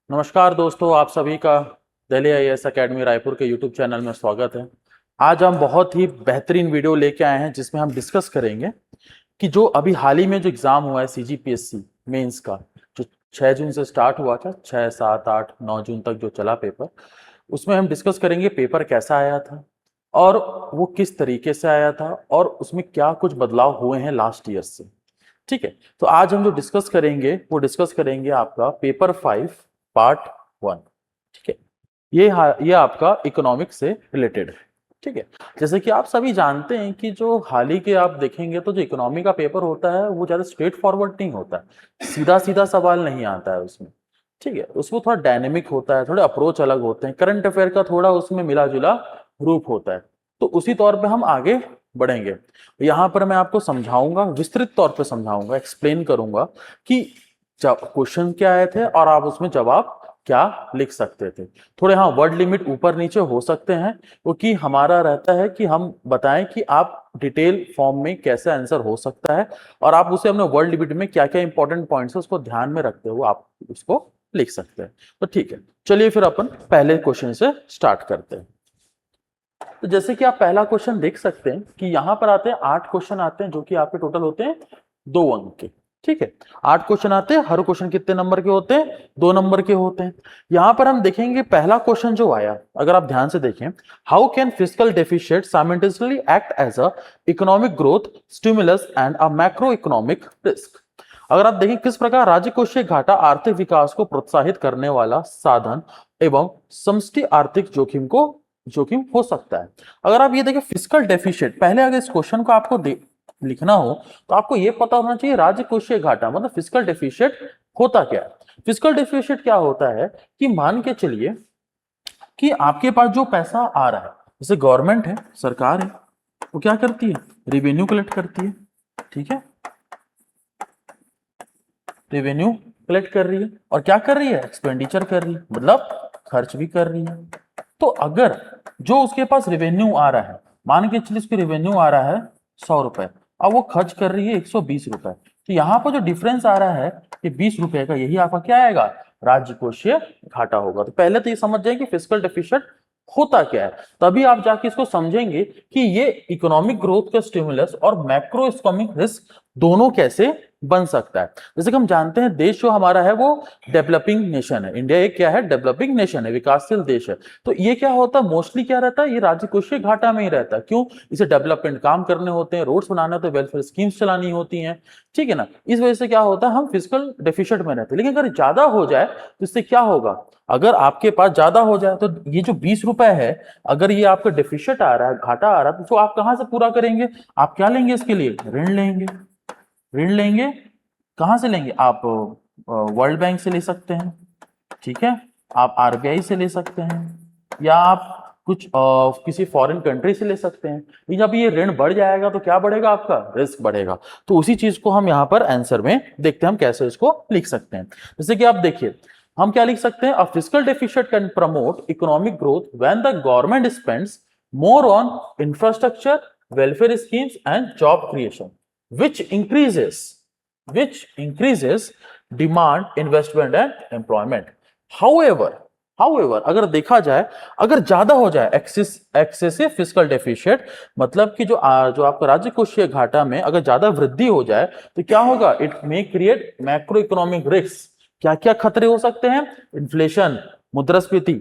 नमस्कार दोस्तों, आप सभी का दिल्ली आईएएस एकेडमी रायपुर के यूट्यूब चैनल में स्वागत है। आज हम बहुत ही बेहतरीन वीडियो लेके आए हैं जिसमें हम डिस्कस करेंगे कि जो अभी हाल ही में जो एग्जाम हुआ है सीजीपीएससी मेंस का, जो 6 जून से स्टार्ट हुआ था, 6, 7, 8, 9 जून तक जो चला पेपर, उसमें हम डिस्कस करेंगे पेपर कैसा आया था और वो किस तरीके से आया था और उसमें क्या कुछ बदलाव हुए हैं लास्ट ईयर से। ठीक है, तो आज हम जो डिस्कस करेंगे वो डिस्कस करेंगे आपका पेपर 5 पार्ट 1। ठीक है, ये आपका इकोनॉमिक्स से रिलेटेड है। ठीक है, जैसे कि आप सभी जानते हैं कि जो हाल ही के आप देखेंगे तो जो इकोनॉमी का पेपर होता है वो ज्यादा स्ट्रेट फॉरवर्ड नहीं होता है, सीधा सीधा सवाल नहीं आता है उसमें। ठीक है, उसमें थोड़ा डायनेमिक होता है, थोड़े अप्रोच अलग होते हैं, करंट अफेयर का थोड़ा उसमें मिला जुला रूप होता है। तो उसी तौर पे हम आगे बढ़ेंगे। यहाँ पर मैं आपको समझाऊंगा, विस्तृत तौर पे समझाऊंगा, एक्सप्लेन करूंगा कि क्वेश्चन क्या आए थे और आप उसमें जवाब क्या लिख सकते थे। थोड़े हाँ वर्ड लिमिट ऊपर नीचे हो सकते हैं, क्योंकि हमारा रहता है कि हम बताएं कि आप डिटेल फॉर्म में कैसे आंसर हो सकता है और आप उसे अपने वर्ड लिमिट में क्या क्या इंपॉर्टेंट पॉइंट्स है उसको ध्यान में रखते हुए आप उसको लिख सकते हैं। तो ठीक है, चलिए फिर अपन पहले क्वेश्चन से स्टार्ट करते हैं। तो जैसे कि आप पहला क्वेश्चन देख सकते हैं कि यहां पर आते हैं 8 क्वेश्चन आते हैं जो कि आपके टोटल होते हैं 2 अंक के। ठीक है, 8 क्वेश्चन आते हैं, हर क्वेश्चन कितने नंबर के होते हैं? 2 नंबर के होते हैं। यहां पर हम देखेंगे पहला क्वेश्चन जो आया, अगर आप ध्यान से देखें, how can fiscal deficit simultaneously act as a economic growth stimulus and a macro economic risk. अगर आप देखें किस प्रकार राजकोषीय घाटा आर्थिक विकास को प्रोत्साहित करने वाला साधन एवं समष्टि आर्थिक जोखिम हो सकता है। अगर आप ये देखें फिस्कल डेफिसिट, पहले अगर इस क्वेश्चन को आपको लिखना हो तो आपको ये पता होना चाहिए राजकोषीय घाटा मतलब फिस्कल डेफिसिट होता क्या है। फिस्कल डेफिसिट क्या होता है कि मान के चलिए कि आपके पास जो पैसा आ रहा है, जैसे गवर्नमेंट है, सरकार है, वो क्या करती है? रेवेन्यू कलेक्ट करती है। ठीक है, रेवेन्यू कलेक्ट कर रही है और क्या कर रही है? एक्सपेंडिचर कर रही है, मतलब खर्च भी कर रही है। तो अगर जो उसके पास रेवेन्यू आ रहा है, मान के चलिए उसके रेवेन्यू आ रहा है 100 रुपए, अब वो खर्च कर रही है 120 रुपए, तो यहाँ पर जो डिफरेंस आ रहा है ये 20 रुपए का, यही आपका क्या आएगा? राजकोषीय घाटा होगा। तो पहले तो ये समझ जाए कि फिस्कल डेफिसिट होता क्या है, तभी आप जाके इसको समझेंगे कि ये इकोनॉमिक ग्रोथ का स्टिमुलस और मैक्रो इकोनॉमिक रिस्क दोनों कैसे बन सकता है। जैसे कि हम जानते हैं देश जो हमारा है वो डेवलपिंग नेशन है, इंडिया एक क्या है? डेवलपिंग नेशन है, विकासशील देश है। तो ये क्या होता है, मोस्टली क्या रहता है, ये राजकोषीय घाटा में ही रहता है। क्यों? इसे डेवलपमेंट काम करने होते हैं, रोड्स बनाने होते हैं, वेलफेयर स्कीम्स चलानी होती हैं। ठीक है ना, इस वजह से क्या होता है, हम फिजिकल डेफिसिट में रहते हैं। लेकिन अगर ज्यादा हो जाए तो इससे क्या होगा, अगर आपके पास ज्यादा हो जाए तो ये जो 20 रुपए है, अगर ये आपका डेफिसिट आ रहा है, घाटा आ रहा है, तो आप कहां से पूरा करेंगे? आप क्या लेंगे इसके लिए? ऋण लेंगे। ऋण लेंगे, कहां से लेंगे? आप वर्ल्ड बैंक से ले सकते हैं। ठीक है, आप आरबीआई से ले सकते हैं या आप कुछ किसी फॉरेन कंट्री से ले सकते हैं। लेकिन जब ये ऋण बढ़ जाएगा तो क्या बढ़ेगा? आपका रिस्क बढ़ेगा। तो उसी चीज को हम यहाँ पर आंसर में देखते हैं हम कैसे इसको लिख सकते हैं। जैसे कि आप देखिए हम क्या लिख सकते हैं, a fiscal deficit can promote economic growth when the government spends more on infrastructure, welfare schemes and job creation which increases demand, investment and employment. however अगर देखा जाए, अगर ज्यादा हो जाए एक्सेसिव फिस्कल डेफिसिट, मतलब कि जो आपका राजकोषीय घाटा में अगर ज्यादा वृद्धि हो जाए तो क्या होगा? It may create macro economic risk. क्या क्या खतरे हो सकते हैं? इन्फ्लेशन, मुद्रास्फीति,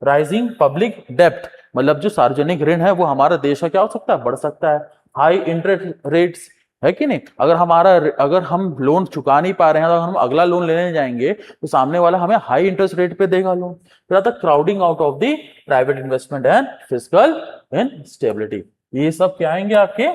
राइजिंग पब्लिक डेप्ट, मतलब जो सार्वजनिक ऋण है वो हमारा देश का क्या हो सकता है? बढ़ सकता है। हाई इंटरेस्ट रेट्स, है कि नहीं? अगर हम लोन चुका नहीं पा रहे हैं तो हम अगला लोन लेने जाएंगे तो सामने वाला हमें हाई इंटरेस्ट रेट पे देगा लोन। फिर आता crowding out of the private investment and fiscal instability. ये सब क्या आएंगे? आपके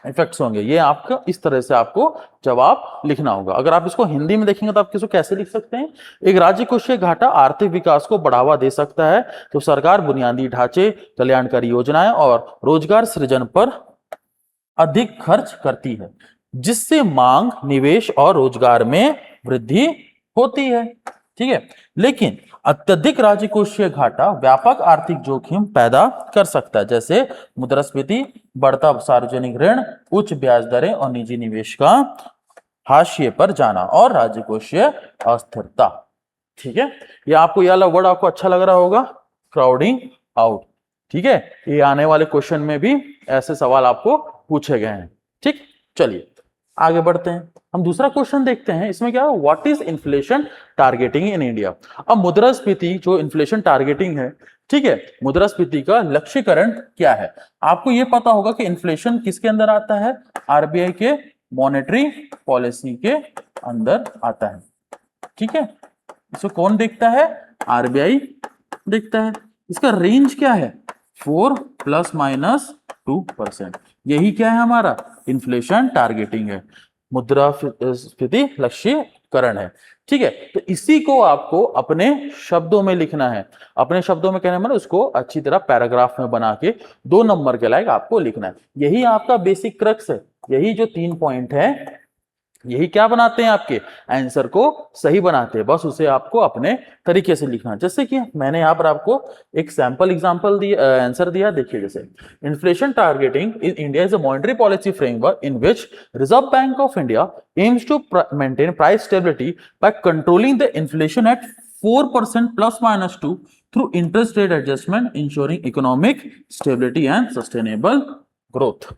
इफेक्ट्स होंगे। ये आपका इस तरह से आपको जवाब लिखना होगा। अगर आप इसको हिंदी में देखेंगे तो आप इसको कैसे लिख सकते हैं? एक राजकोषीय घाटा आर्थिक विकास को बढ़ावा दे सकता है तो सरकार बुनियादी ढांचे, कल्याणकारी योजनाएं और रोजगार सृजन पर अधिक खर्च करती है, जिससे मांग, निवेश और रोजगार में वृद्धि होती है। ठीक है, लेकिन अत्यधिक राजकोषीय घाटा व्यापक आर्थिक जोखिम पैदा कर सकता है, जैसे मुद्रास्फीति, बढ़ता सार्वजनिक ऋण, उच्च ब्याज दरें और निजी निवेश का हाशिए पर जाना और राजकोषीय अस्थिरता। ठीक है, ये आपको ये वाला वर्ड आपको अच्छा लग रहा होगा, क्राउडिंग आउट। ठीक है, ये आने वाले क्वेश्चन में भी ऐसे सवाल आपको पूछे गए हैं। ठीक, चलिए आगे बढ़ते हैं, हम दूसरा क्वेश्चन देखते हैं। इसमें क्या है, what is inflation targeting in India. अब मुद्रास्फीति जो इन्फ्लेशन टारगेटिंग है, ठीक है, मुद्रास्फीति का लक्ष्यीकरण क्या है। आपको यह पता होगा कि इन्फ्लेशन किसके अंदर आता है, आरबीआई के मॉनेटरी पॉलिसी के अंदर आता है। ठीक है, इसको कौन देखता है, आरबीआई देखता है। इसका रेंज क्या है, 4 ±2%। यही क्या है, हमारा इन्फ्लेशन टारगेटिंग है, मुद्रास्फीति लक्ष्यीकरण है। ठीक है, तो इसी को आपको अपने शब्दों में लिखना है। अपने शब्दों में कहने मतलब उसको अच्छी तरह पैराग्राफ में बना के 2 नंबर के लायक आपको लिखना है। यही आपका बेसिक क्रक्स है, यही जो 3 पॉइंट है, यही क्या बनाते हैं, आपके आंसर को सही बनाते हैं। बस उसे आपको अपने तरीके से लिखना है। जैसे कि मैंने यहाँ पर आपको एक सैंपल एग्जांपल दिया, आंसर दिया, देखिए जैसे inflation targeting in India is a monetary policy framework in which Reserve Bank of India aims to maintain price stability by controlling the inflation at 4% ±2 through interest rate adjustment ensuring economic stability and sustainable growth.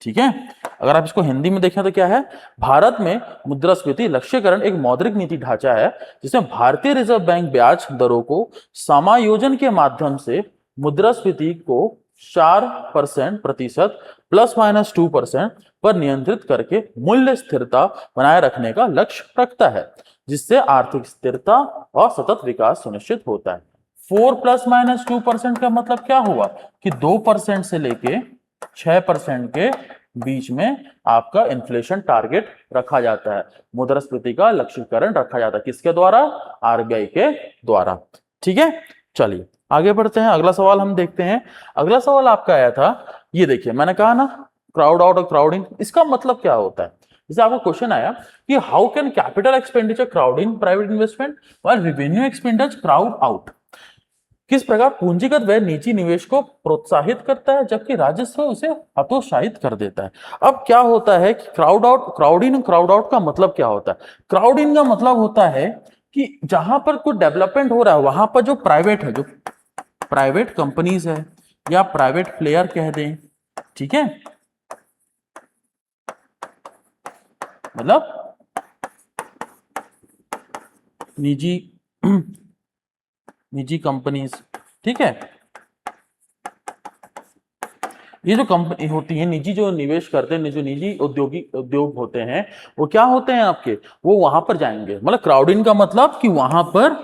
ठीक है, अगर आप इसको हिंदी में देखें तो क्या है, भारत में मुद्रास्फीति लक्ष्यीकरण एक मौद्रिक नीति ढांचा है जिसमें भारतीय रिजर्व बैंक ब्याज दरों को समायोजन के माध्यम से मुद्रास्फीति को 4% प्रतिशत ±2% पर नियंत्रित करके मूल्य स्थिरता बनाए रखने का लक्ष्य रखता है, जिससे आर्थिक स्थिरता और सतत विकास सुनिश्चित होता है। 4 ±2% का मतलब क्या हुआ कि 2% से लेके 6% के बीच में आपका इन्फ्लेशन टारगेट रखा जाता है, मुद्रास्फीति का लक्ष्यीकरण रखा जाता है। किसके द्वारा, आरबीआई के द्वारा। ठीक है, चलिए आगे बढ़ते हैं, अगला सवाल हम देखते हैं। अगला सवाल आपका आया था, ये देखिए मैंने कहा ना क्राउड आउट और क्राउडिंग, इसका मतलब क्या होता है। जैसे आपको क्वेश्चन आया कि how can capital expenditure crowd in private investment while revenue expenditure crowd out. किस प्रकार पूंजीगत व्यय निजी निवेश को प्रोत्साहित करता है जबकि राजस्व उसे हतोत्साहित कर देता है। अब क्या होता है कि crowd out, crowd in, crowd out का मतलब क्या होता है। क्राउड इन का मतलब होता है कि जहां पर कोई डेवलपमेंट हो रहा है वहां पर जो प्राइवेट है, जो प्राइवेट कंपनीज है या प्राइवेट प्लेयर कह दें, ठीक है, मतलब निजी कंपनीज, ठीक है, ये जो कंपनी होती है, निजी जो निवेश करते हैं, जो निजी उद्योग होते हैं, वो क्या होते हैं आपके, वो वहां पर जाएंगे। मतलब क्राउडिंग का मतलब कि वहां पर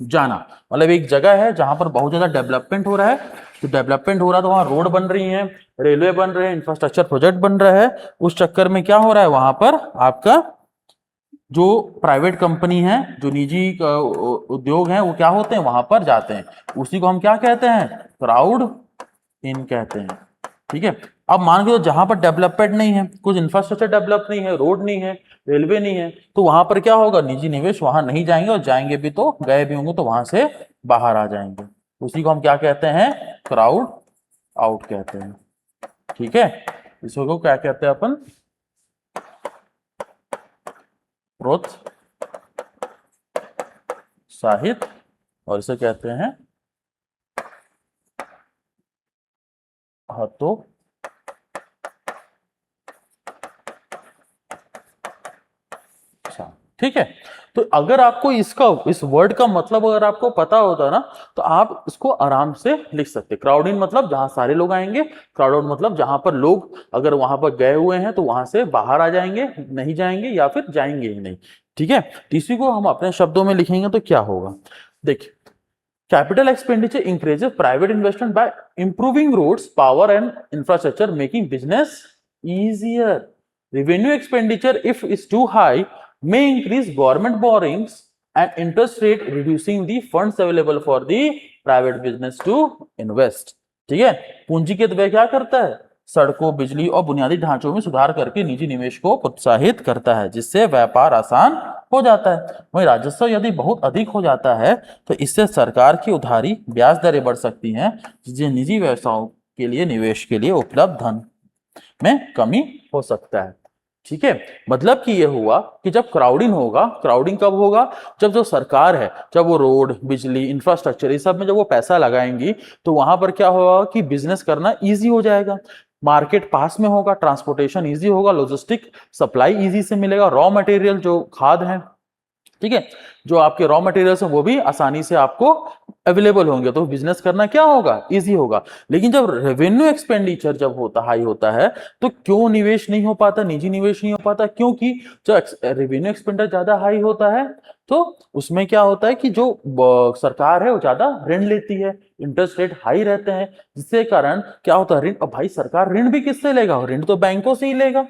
जाना, मतलब एक जगह है जहां पर बहुत ज्यादा डेवलपमेंट हो रहा है, तो डेवलपमेंट हो रहा है तो वहां रोड बन रही है, रेलवे बन रहे हैं, इंफ्रास्ट्रक्चर प्रोजेक्ट बन रहा है, उस चक्कर में क्या हो रहा है, वहां पर आपका जो प्राइवेट कंपनी है, जो निजी उद्योग है, वो क्या होते हैं, वहां पर जाते हैं। उसी को हम क्या कहते हैं, क्राउड इन कहते हैं। ठीक है, अब मान के तो जहां पर डेवलपमेंट नहीं है, कुछ इंफ्रास्ट्रक्चर डेवलप नहीं है, रोड नहीं है, रेलवे नहीं है, तो वहां पर क्या होगा, निजी निवेश वहां नहीं जाएंगे, और जाएंगे भी तो गए भी होंगे तो वहां से बाहर आ जाएंगे। उसी को हम क्या कहते हैं, क्राउड आउट कहते हैं। ठीक है, इसको क्या कहते हैं अपन, प्रोत्साहित, और इसे कहते हैं हतो। ठीक है, तो अगर आपको इस वर्ड का मतलब अगर आपको पता होता ना, तो आप इसको आराम से लिख सकते। क्राउड इन मतलब जहां सारे लोग आएंगे, क्राउड आउट मतलब जहां पर लोग अगर वहां पर गए हुए हैं तो वहां से बाहर आ जाएंगे, नहीं जाएंगे या फिर जाएंगे ही नहीं। ठीक है, इसी को हम अपने शब्दों में लिखेंगे तो क्या होगा, देखिए, capital expenditure increases private investment by improving roads, power and infrastructure, making business easier. Revenue expenditure, if is too high, may increase government borrowings and interest rate, reducing the funds available for the private business to invest. ठीक है, पूंजीगत व्यय क्या करता है, सड़कों, बिजली और बुनियादी ढांचों में सुधार करके निजी निवेश को प्रोत्साहित करता है, जिससे व्यापार आसान हो जाता है। वहीं राजस्व यदि बहुत अधिक हो जाता है तो इससे सरकार की उधारी ब्याज दरें बढ़ सकती हैं, जिससे निजी व्यवसायों के लिए निवेश के लिए उपलब्ध धन में कमी हो सकता है। ठीक है, मतलब कि ये हुआ कि जब क्राउडिंग होगा, क्राउडिंग कब होगा, जब जो सरकार है, जब वो रोड, बिजली, इंफ्रास्ट्रक्चर, इस सब में जब वो पैसा लगाएंगी तो वहां पर क्या होगा कि बिजनेस करना इजी हो जाएगा, मार्केट पास में होगा, ट्रांसपोर्टेशन इजी होगा, लॉजिस्टिक सप्लाई इजी से मिलेगा, रॉ मटेरियल जो खाद है, ठीक है, जो आपके रॉ मटेरियल्स हैं वो भी आसानी से आपको अवेलेबल होंगे, तो बिजनेस करना क्या होगा, इजी होगा। लेकिन जब रेवेन्यू एक्सपेंडिचर जब होता हाई होता है तो क्यों निवेश नहीं हो पाता, निजी निवेश नहीं हो पाता, क्योंकि जो रेवेन्यू एक्सपेंडिचर ज्यादा हाई होता है तो उसमें क्या होता है कि जो सरकार है वो ज्यादा ऋण लेती है, इंटरेस्ट रेट हाई रहते हैं, जिसके कारण क्या होता है, ऋण, अब भाई सरकार ऋण भी किससे लेगा, ऋण तो बैंकों से ही लेगा,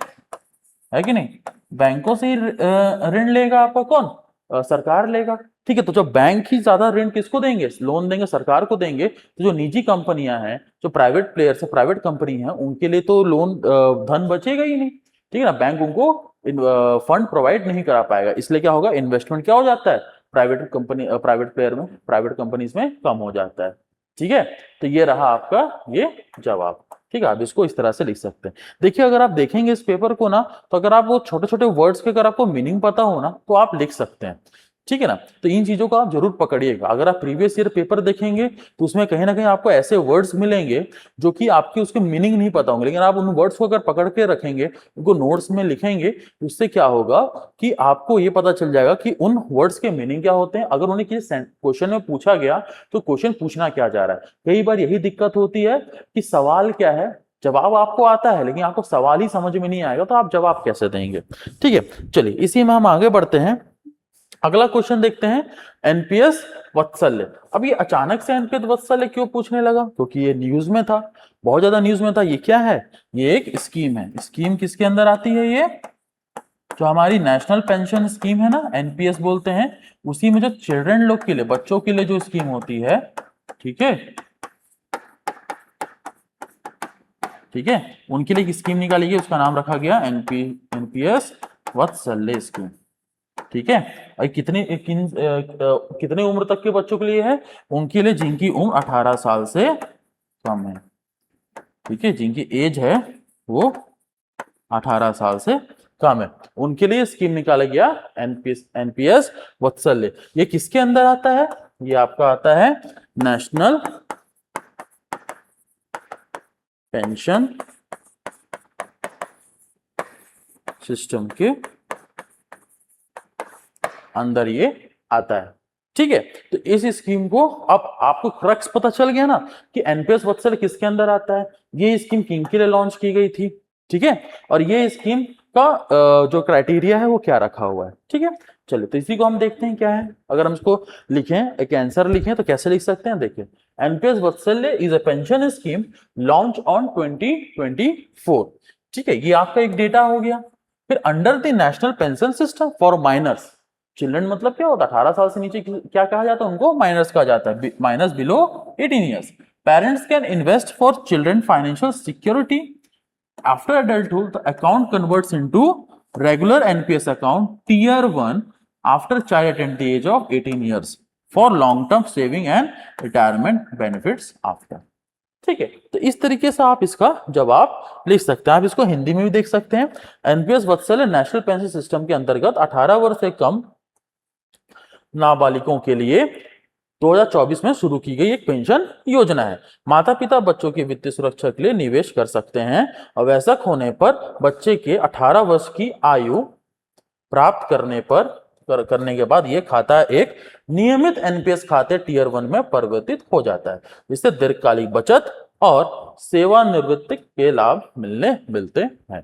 है कि नहीं, बैंकों से ही ऋण लेगा, आपका कौन, सरकार लेगा, ठीक है। तो जब बैंक ही ज्यादा ऋण किसको देंगे, लोन देंगे, सरकार को देंगे, तो जो निजी कंपनियां हैं, जो प्राइवेट प्लेयर्स है, प्राइवेट कंपनी है, उनके लिए तो लोन धन बचेगा ही नहीं, ठीक है ना, बैंक उनको फंड प्रोवाइड नहीं करा पाएगा, इसलिए क्या होगा, इन्वेस्टमेंट क्या हो जाता है, प्राइवेट कंपनी, प्राइवेट प्लेयर में, प्राइवेट कंपनीज में कम हो जाता है, ठीक है। तो ये रहा आपका ये जवाब, ठीक है, आप इसको इस तरह से लिख सकते हैं। देखिए अगर आप देखेंगे इस पेपर को ना, तो अगर आप वो छोटे छोटे वर्ड्स के अगर आपको मीनिंग पता हो ना तो आप लिख सकते हैं, ठीक है ना। तो इन चीजों को आप जरूर पकड़िएगा, अगर आप प्रीवियस ईयर पेपर देखेंगे तो उसमें कहीं ना कहीं आपको ऐसे वर्ड्स मिलेंगे जो कि आपके उसके मीनिंग नहीं पता होंगे, लेकिन आप उन वर्ड्स को अगर पकड़ के रखेंगे, उनको नोट्स में लिखेंगे, तो उससे क्या होगा कि आपको ये पता चल जाएगा कि उन वर्ड्स के मीनिंग क्या होते हैं, अगर उन्हें किसी क्वेश्चन में पूछा गया तो क्वेश्चन पूछना क्या जा रहा है। कई बार यही दिक्कत होती है कि सवाल क्या है, जवाब आपको आता है लेकिन आपको सवाल ही समझ में नहीं आएगा, तो आप जवाब कैसे देंगे, ठीक है। चलिए इसी में हम आगे बढ़ते हैं, अगला क्वेश्चन देखते हैं, एनपीएस वत्सल्य। अब ये अचानक से एनपीएस वत्सल्य क्यों पूछने लगा, क्योंकि ये न्यूज में था, बहुत ज्यादा न्यूज में था। ये क्या है, ये एक स्कीम है, स्कीम किसके अंदर आती है, ये जो हमारी नेशनल पेंशन स्कीम है ना, एनपीएस बोलते हैं, उसी में जो चिल्ड्रन लोग के लिए, बच्चों के लिए जो स्कीम होती है, ठीक है, ठीक है, उनके लिए एक स्कीम निकाली गई, उसका नाम रखा गया एनपीएस वत्सल्य स्कीम, ठीक है। और कितने उम्र तक के बच्चों के लिए है, उनके लिए जिनकी उम्र 18 साल से कम है, ठीक है, जिनकी एज है वो 18 साल से कम है, उनके लिए स्कीम निकाला गया एनपीएस वत्सल्य। ये किसके अंदर आता है, ये आपका आता है नेशनल पेंशन सिस्टम के अंदर ये आता है, ठीक है। तो इस स्कीम को, अब आपको क्रक्स पता चल गया ना कि एनपीएस वत्सल्य किसके अंदर आता है, ये स्कीम किन के लिए लॉन्च की गई थी, ठीक है, और ये स्कीम का जो क्राइटेरिया है वो क्या रखा हुआ है, ठीक है। चलिए तो इसी को हम देखते हैं क्या है, अगर हम इसको लिखें, एक आंसर लिखें तो कैसे लिख सकते हैं, देखिए, NPS Vatsalya is a pension scheme launch on 2024, ठीक है, ये आपका एक डेटा हो गया। फिर under the National Pension System for minors, children मतलब क्या होता है, 18 साल से नीचे क्या कहा जाता है, उनको माइनर्स कहा जाता है, minus below 18 years. Parents can invest for children financial security after adulthood, the account converts into regular NPS account tier 1 after child attains the age of 18 years for long term saving and retirement benefits after, ठीक है। तो इस तरीके से आप इसका जवाब लिख सकते हैं, आप इसको हिंदी में भी देख सकते हैं। NPS Vatsalya national Pension system के अंतर्गत 18 वर्ष से कम नाबालिगों के लिए 2024 में शुरू की गई एक पेंशन योजना है। माता पिता बच्चों की वित्तीय सुरक्षा के लिए निवेश कर सकते हैं, और वयस्क होने पर बच्चे के 18 वर्ष की आयु प्राप्त करने के बाद यह खाता एक नियमित एनपीएस खाते टियर 1 में परिवर्तित हो जाता है, जिससे दीर्घकालिक बचत और सेवानिवृत्ति के लाभ मिलते हैं,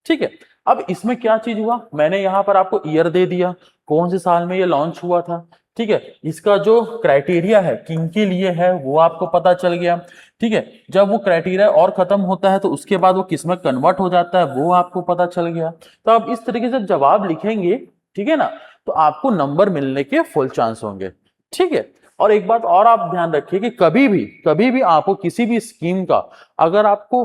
ठीक है। अब इसमें क्या चीज हुआ, मैंने यहां पर आपको ईयर दे दिया, कौन से साल में ये लॉन्च हुआ था, ठीक है, इसका जो क्राइटेरिया है किन के लिए है वो आपको पता चल गया, ठीक है। जब वो क्राइटेरिया और खत्म होता है तो उसके बाद वो किस में कन्वर्ट हो जाता है वो आपको पता चल गया। तो आप इस तरीके से जवाब लिखेंगे, ठीक है ना, तो आपको नंबर मिलने के फुल चांस होंगे, ठीक है। और एक बात और आप ध्यान रखिए कि कभी भी आपको किसी भी स्कीम का अगर आपको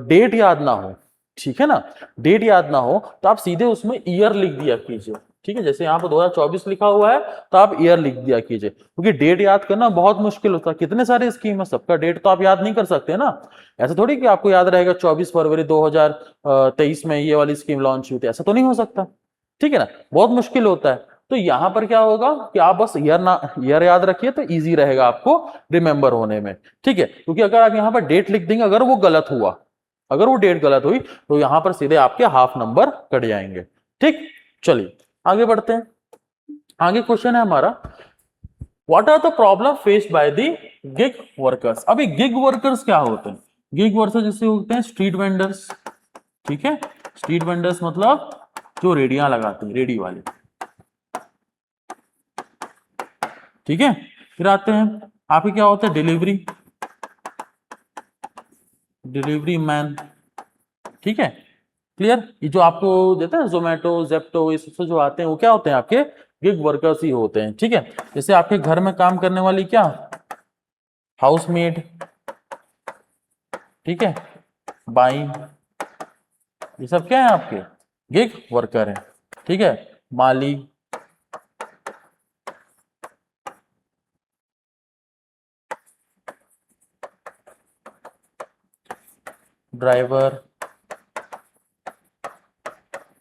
डेट याद ना हो, ठीक है ना, डेट याद ना हो, तो आप सीधे उसमें ईयर लिख दिया कीजिए, ठीक है, जैसे यहाँ पर 2024 लिखा हुआ है तो आप ईयर लिख दिया कीजिए, क्योंकि डेट याद करना बहुत मुश्किल होता है, कितने सारे स्कीम है, सबका डेट तो आप याद नहीं कर सकते ना। ऐसा थोड़ी कि आपको याद रहेगा 24 फरवरी 2023 में ये वाली स्कीम लॉन्च हुई थी, ऐसा तो नहीं हो सकता, ठीक है ना, बहुत मुश्किल होता है। तो यहां पर क्या होगा कि आप बस ईयर याद रखिए तो इजी रहेगा आपको रिमेंबर होने में, ठीक है, क्योंकि अगर आप यहाँ पर डेट लिख देंगे, अगर वो गलत हुआ, अगर वो डेट गलत हुई तो यहां पर सीधे आपके हाफ नंबर कट जाएंगे, ठीक। चलिए आगे बढ़ते हैं। आगे क्वेश्चन है हमारा, what are the problem faced by the gig workers. अभी गिग वर्कर्स क्या होते हैं? गिग वर्कर्स जैसे होते हैं स्ट्रीट वेंडर्स, ठीक है, स्ट्रीट वेंडर्स मतलब जो रेडियां लगाते हैं, रेडी वाले, ठीक है। फिर आते हैं आपके क्या होता है, डिलीवरी मैन, ठीक है, क्लियर। ये जो आपको देता है जोमेटो जेप्टो, ये सबसे जो आते हैं वो क्या होते हैं, आपके गिग वर्कर्स ही होते हैं, ठीक है। जैसे आपके घर में काम करने वाली क्या, हाउसमेड, ठीक है, बाई, ये सब क्या है आपके गिग वर्कर है, ठीक है। माली, ड्राइवर,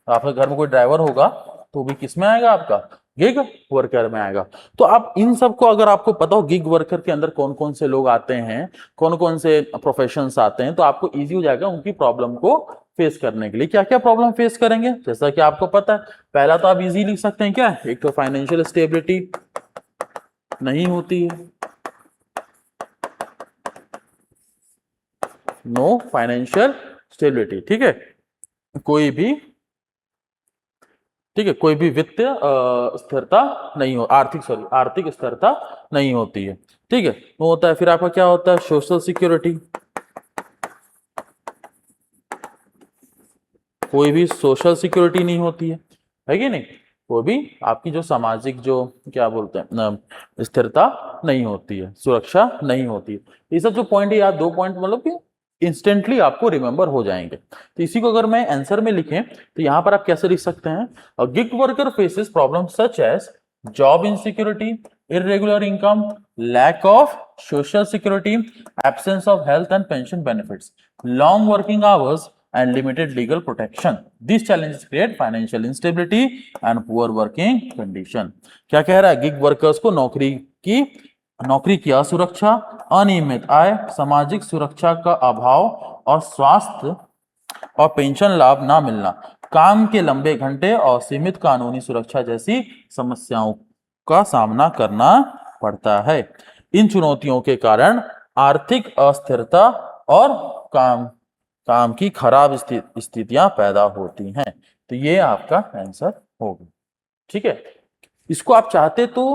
आपके घर में कोई ड्राइवर होगा तो भी किस में आएगा, आपका गिग वर्कर में आएगा। तो आप इन सबको अगर आपको पता हो गिग वर्कर के अंदर कौन कौन से लोग आते हैं, कौन कौन से प्रोफेशंस आते हैं, तो आपको इजी हो जाएगा उनकी प्रॉब्लम को फेस करने के लिए। क्या क्या प्रॉब्लम फेस करेंगे, जैसा कि आपको पता है, पहला तो आप इजी लिख सकते हैं क्या, एक तो फाइनेंशियल स्टेबिलिटी नहीं होती है, नो फाइनेंशियल स्टेबिलिटी, ठीक है, कोई भी, ठीक है, कोई भी वित्तीय स्थिरता नहीं हो, आर्थिक स्थिरता नहीं होती है, ठीक है, वो होता है। फिर आपका क्या होता है, सोशल सिक्योरिटी, कोई भी सोशल सिक्योरिटी नहीं होती है कि नहीं, वो भी आपकी जो सामाजिक जो क्या बोलते हैं स्थिरता नहीं होती है, सुरक्षा नहीं होती है। ये सब जो पॉइंट है, यार 2 पॉइंट मतलब कि इंस्टेंटली आपको रिमेंबर हो जाएंगे। तो इसी को अगर मैं आंसर में लिखें तो यहां पर आप कैसे लिख सकते हैं, a gig worker faces problem such as job insecurity, irregular income, lack of social security, absence of health and pension benefits, long working hours and limited legal protection. These challenges create financial instability and poor working condition. क्या कह रहा है, gig workers को नौकरी की असुरक्षा, अनियमित आय, सामाजिक सुरक्षा का अभाव और स्वास्थ्य और पेंशन लाभ ना मिलना, काम के लंबे घंटे और सीमित कानूनी सुरक्षा जैसी समस्याओं का सामना करना पड़ता है। इन चुनौतियों के कारण आर्थिक अस्थिरता और काम की खराब स्थितियां पैदा होती हैं। तो ये आपका आंसर होगा, ठीक है। इसको आप चाहते तो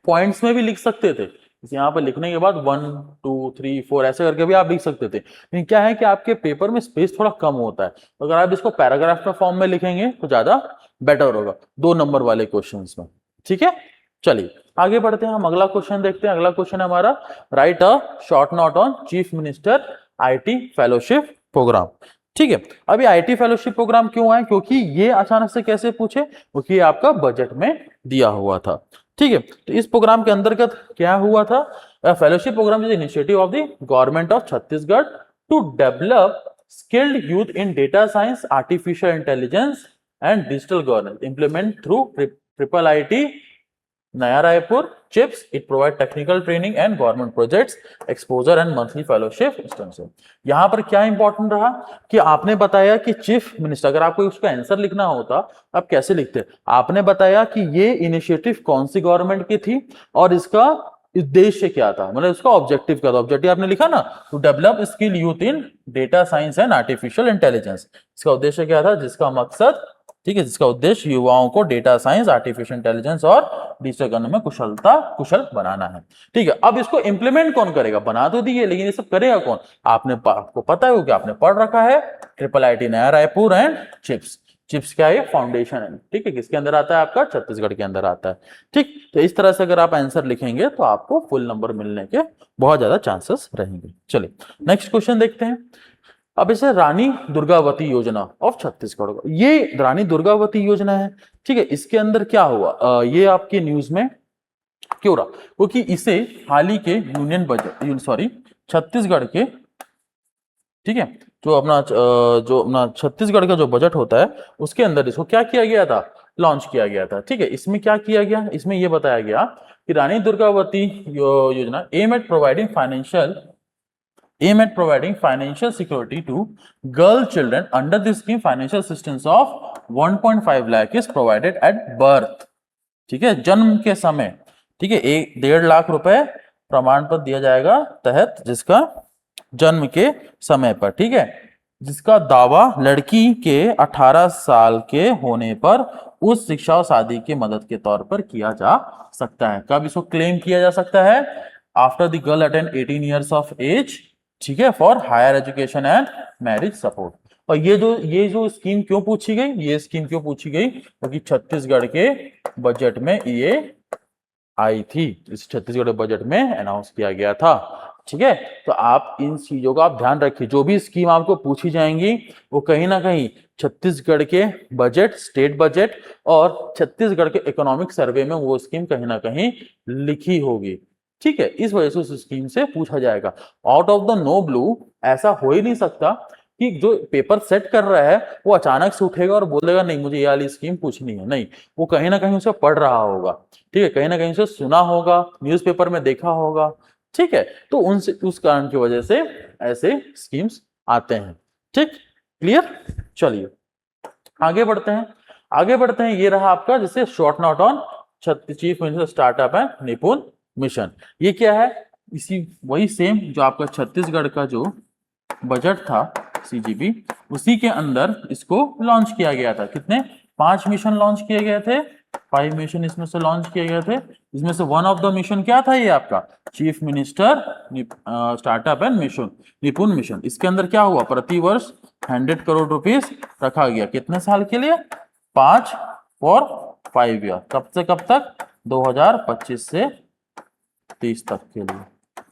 पॉइंट्स में भी लिख सकते थे, यहाँ पर लिखने के बाद 1 2 3 4 ऐसे करके भी आप लिख सकते थे, लेकिन क्या है कि आपके पेपर में स्पेस थोड़ा कम होता है, तो अगर आप इसको पैराग्राफ में फॉर्म में लिखेंगे तो ज्यादा बेटर होगा 2 नंबर वाले क्वेश्चंस में, ठीक है। चलिए आगे बढ़ते हैं, हम अगला क्वेश्चन देखते हैं। अगला क्वेश्चन है हमारा, write a short note on chief minister IT fellowship program, ठीक है। अभी आईटी फेलोशिप प्रोग्राम क्यों आए, क्योंकि ये अचानक से कैसे पूछे, क्योंकि ये आपका बजट में दिया हुआ था, ठीक है। तो इस प्रोग्राम के अंतर्गत क्या हुआ था, fellowship program is initiative of the government of Chhattisgarh to develop skilled youth in data science, artificial intelligence and digital governance, implement through triple IT Naya Raipur CHiPS. It provide technical training and government projects, exposure and monthly fellowship instantial. यहां पर क्या important रहा कि आपने बताया कि chief minister, अगर आपको उसका आंसर लिखना होता आप कैसे लिखते, आपने बताया कि ये इनिशिएटिव कौन सी गवर्नमेंट की थी और इसका उद्देश्य क्या था, मतलब इसका ऑब्जेक्टिव क्या था। ऑब्जेक्टिव आपने लिखा ना, to develop skill youth in data science and artificial intelligence. इसका उद्देश्य क्या था, जिसका मकसद, ठीक है, जिसका उद्देश्य युवाओं को डेटा साइंस, आर्टिफिशियल इंटेलिजेंस और डिजिटल करने में कुशल बनाना है, ठीक है। अब इसको इंप्लीमेंट कौन करेगा, बना तो दिए, लेकिन ये सब करेगा कौन, आपको पता है कि आपने पढ़ रखा है, triple IT Naya Raipur and chips. Chips क्या है, फाउंडेशन है, ठीक है, किसके अंदर आता है, आपका छत्तीसगढ़ के अंदर आता है, ठीक। तो इस तरह से अगर आप आंसर लिखेंगे तो आपको फुल नंबर मिलने के बहुत ज्यादा चांसेस रहेंगे। चलिए नेक्स्ट क्वेश्चन देखते हैं। अब इसे रानी दुर्गावती योजना ऑफ छत्तीसगढ़, ये रानी दुर्गावती योजना है, ठीक है। इसके अंदर क्या हुआ, ये आपके न्यूज में क्यों रहा, क्योंकि इसे हाल ही के यूनियन बजट, सॉरी छत्तीसगढ़ के, ठीक है, जो अपना छत्तीसगढ़ का जो बजट होता है उसके अंदर इसको क्या किया गया था, लॉन्च किया गया था, ठीक है। इसमें क्या किया गया, इसमें यह बताया गया कि रानी दुर्गावती योजना aim at providing financial security to girl children under this scheme, financial assistance of 1.5 lakh is provided at birth, ठीक है, जन्म के समय, ठीक है। 1.5 लाख रुपए प्रमाण पत्र दिया जाएगा तहत, जिसका जन्म के समय पर, ठीक है, जिसका दावा लड़की के 18 साल के होने पर उस शिक्षा और शादी की मदद के तौर पर किया जा सकता है। कब इसको क्लेम किया जा सकता है, after the girl attend 18 years of age, ठीक है, for higher education and marriage support. और ये जो स्कीम क्यों पूछी गई, ये स्कीम क्यों पूछी गई, क्योंकि छत्तीसगढ़ के बजट में ये आई थी, इस छत्तीसगढ़ बजट में अनाउंस किया गया था, ठीक है। तो आप इन चीजों का आप ध्यान रखिए, जो भी स्कीम आपको पूछी जाएंगी वो कहीं ना कहीं छत्तीसगढ़ के बजट, स्टेट बजट और छत्तीसगढ़ के इकोनॉमिक सर्वे में वो स्कीम कहीं ना कहीं लिखी होगी, ठीक है। इस वजह से उस स्कीम से पूछा जाएगा। Out of the no blue ऐसा हो ही नहीं सकता कि जो पेपर सेट कर रहा है वो अचानक से उठेगा और बोलेगा नहीं मुझे ये वाली स्कीम पूछनी है, नहीं, वो कहीं ना कहीं उसे पढ़ रहा होगा, ठीक है, कहीं ना कहीं उसे सुना होगा, न्यूज़पेपर में देखा होगा, ठीक है। तो उनसे उस कारण की वजह से ऐसे स्कीम्स आते हैं, ठीक, क्लियर। चलिए आगे बढ़ते हैं, ये रहा आपका जैसे short note on chief minister startup and निपुण मिशन। ये क्या है, इसी वही सेम जो आपका छत्तीसगढ़ का जो बजट था सीजीबी, उसी के अंदर इसको लॉन्च किया गया था। कितने, 5 मिशन लॉन्च किए गए थे, 5 मिशन इसमें से लॉन्च किए गए थे। इसमें से वन ऑफ द मिशन क्या था, ये आपका chief minister startup and mission, निपुण मिशन। इसके अंदर क्या हुआ, प्रति वर्ष 100 करोड़ रुपीस रखा गया, कितने साल के लिए, 5 फॉर 5 ईयर, कब से कब तक, 2025 से 30 तक के लिए,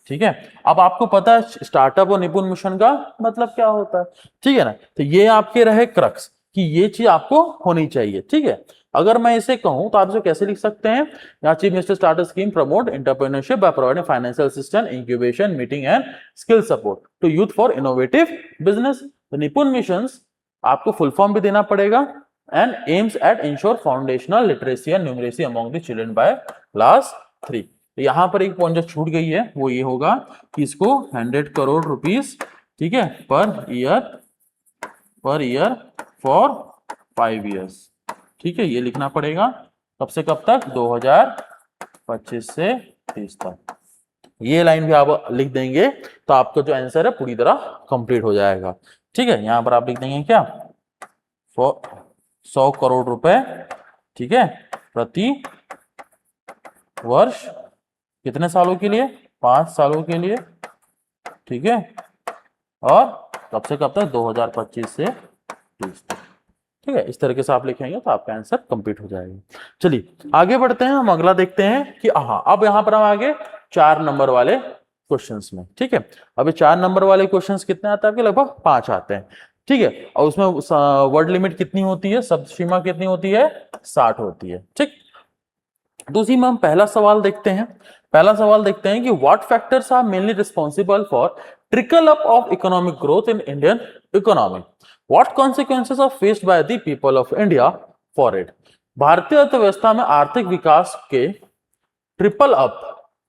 ठीक है। अब आपको पता है स्टार्टअप और निपुण मिशन का मतलब क्या होता है, ठीक है ना। तो ये आपके रहे क्रक्स कि ये चीज आपको होनी चाहिए, ठीक है। अगर मैं इसे कहूं तो आप इसे कैसे लिख सकते हैं, यहाँ chief minister startup scheme promote entrepreneurship by providing financial assistance, incubation, meeting and skill support to youth for innovative business. तो निपुण मिशन आपको फुल फॉर्म भी देना पड़ेगा, and aims at ensure foundational literacy and numeracy among the children by class 3। तो यहां पर एक point जो छूट गई है वो ये होगा कि इसको 100 करोड़ रुपीस, ठीक है, पर ईयर फॉर 5 ईयर्स, ठीक है, ये लिखना पड़ेगा। कब से कब तक, 2025 से 30 तक। ये लाइन भी आप लिख देंगे तो आपका जो आंसर है पूरी तरह कंप्लीट हो जाएगा, ठीक है। यहां पर आप लिख देंगे क्या, 100 करोड़ रुपए, ठीक है, प्रति वर्ष, कितने सालों के लिए, 5 सालों के लिए, ठीक है, और कब से कब तक, 2025 से 30 तक, ठीक है। इस तरीके से आप लिखेंगे तो आपका आंसर कंप्लीट हो जाएगा। चलिए आगे बढ़ते हैं, हम अगला देखते हैं कि हाँ, अब यहां पर हम आगे 4 नंबर वाले क्वेश्चंस में, ठीक है। अभी 4 नंबर वाले क्वेश्चंस कितने आते हैं आपके, लगभग 5 आते हैं, ठीक है। और उसमें वर्ड लिमिट कितनी होती है, शब्द सीमा कितनी होती है, 60 होती है, ठीक। तो उसी में हम पहला सवाल देखते हैं कि what factors are mainly responsible for trickle up of economic growth in Indian economy, what consequences are faced by the people of India for it. भारतीय अर्थव्यवस्था में आर्थिक विकास के ट्रिपल अप,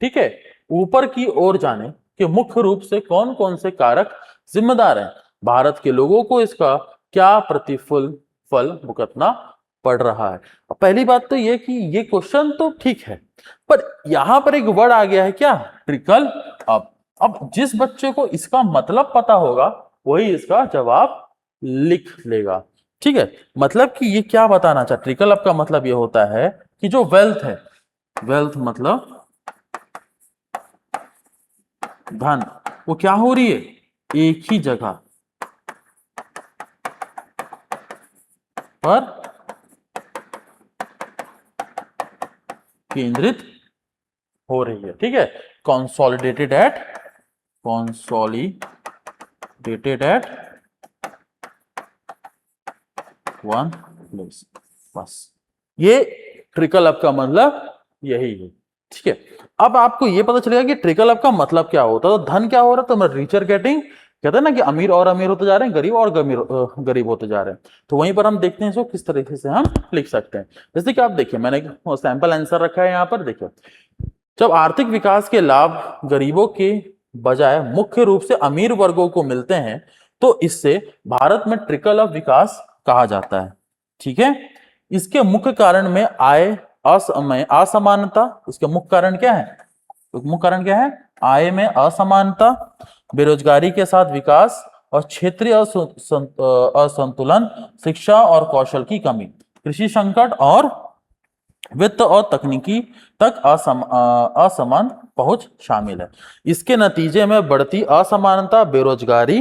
ठीक है, ऊपर की ओर जाने के मुख्य रूप से कौन कौन से कारक जिम्मेदार हैं, भारत के लोगों को इसका क्या फल भुगतना पड़ रहा है। पहली बात तो ये कि ये क्वेश्चन तो ठीक है, पर यहां पर एक वर्ड आ गया है क्या, ट्रिकल अप। अब जिस बच्चे को इसका मतलब पता होगा वही इसका जवाब लिख लेगा, ठीक है। मतलब कि ये क्या बताना चाहता, ट्रिकल अप का मतलब ये होता है कि जो वेल्थ है, वेल्थ मतलब धन, वो क्या हो रही है, एक ही जगह पर केंद्रित हो रही है, ठीक है। कॉन्सोलिडेटेड एट वन प्लेस, बस ये ट्रिकल अप का मतलब यही है। ठीक है, अब आपको ये पता चलेगा कि ट्रिकल अप का मतलब क्या होता है। तो धन क्या हो रहा है, तो रिचर गेटिंग, कहते हैं ना कि अमीर और अमीर होते जा रहे हैं, गरीब और गरीब होते जा रहे हैं। तो वहीं पर हम देखते हैं इसको किस तरीके से हम लिख सकते हैं। जैसे कि आप देखिए, मैंने सैंपल आंसर रखा है यहाँ पर, देखिए जब आर्थिक विकास के लाभ गरीबों के बजाय मुख्य रूप से अमीर वर्गों को मिलते हैं तो इससे भारत में ट्रिकल अप विकास कहा जाता है। ठीक है, इसके मुख्य कारण में आय असमानता, इसके मुख्य कारण क्या है, मुख्य कारण क्या है, आय में असमानता, बेरोजगारी के साथ विकास और क्षेत्रीय असंतुलन, शिक्षा और कौशल की कमी, कृषि संकट और वित्त और तकनीकी तक असमान पहुंच शामिल है। इसके नतीजे में बढ़ती असमानता, बेरोजगारी,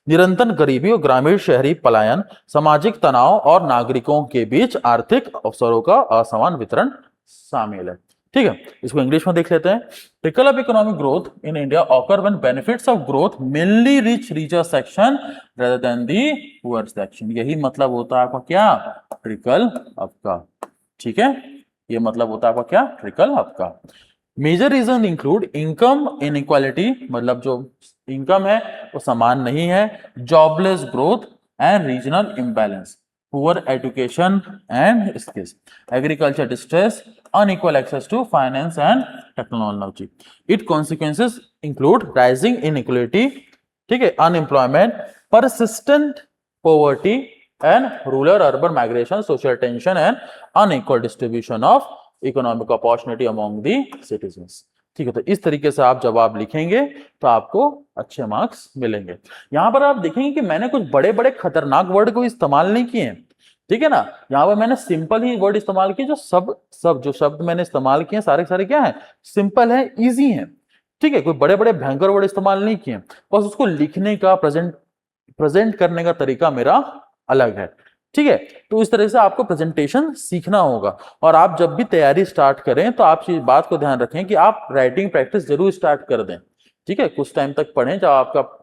निरंतर गरीबी और ग्रामीण शहरी पलायन, सामाजिक तनाव और नागरिकों के बीच आर्थिक अवसरों का असमान वितरण शामिल है। ठीक है, इसको इंग्लिश में देख लेते हैं। Trickle up economic growth in India occur when benefits of growth mainly reach richer section rather than the poor section. यही मतलब होता है आपका क्या, ट्रिकल अप का। ठीक है, ये मतलब होता है आपका क्या, ट्रिकल अप का। Major reason include income inequality, मतलब जो इनकम है वो समान नहीं है, jobless growth and regional imbalance, poor education and skills, agriculture distress, unequal access to finance and technology. Its consequences include rising inequality, ठीक है, unemployment, persistent poverty and rural urban migration, social tension and unequal distribution of economic opportunity among the citizens. ठीक है, तो इस तरीके से आप जवाब लिखेंगे तो आपको अच्छे मार्क्स मिलेंगे। यहां पर आप देखेंगे कि मैंने कुछ बड़े बड़े खतरनाक वर्ड को इस्तेमाल नहीं किए हैं। ठीक है ना, यहाँ पर मैंने सिंपल ही वर्ड इस्तेमाल किए, जो जो शब्द मैंने इस्तेमाल किए सारे के सारे क्या है, सिंपल है, इजी है। ठीक है, कोई बड़े बड़े भयंकर वर्ड इस्तेमाल नहीं किए, बस उसको लिखने का प्रेजेंट करने का तरीका मेरा अलग है। ठीक है, तो इस तरह से आपको प्रेजेंटेशन सीखना होगा। और आप जब भी तैयारी स्टार्ट करें तो आप इस बात को ध्यान रखें कि आप राइटिंग प्रैक्टिस जरूर स्टार्ट कर दें। ठीक है, कुछ टाइम तक पढ़ें, जब आप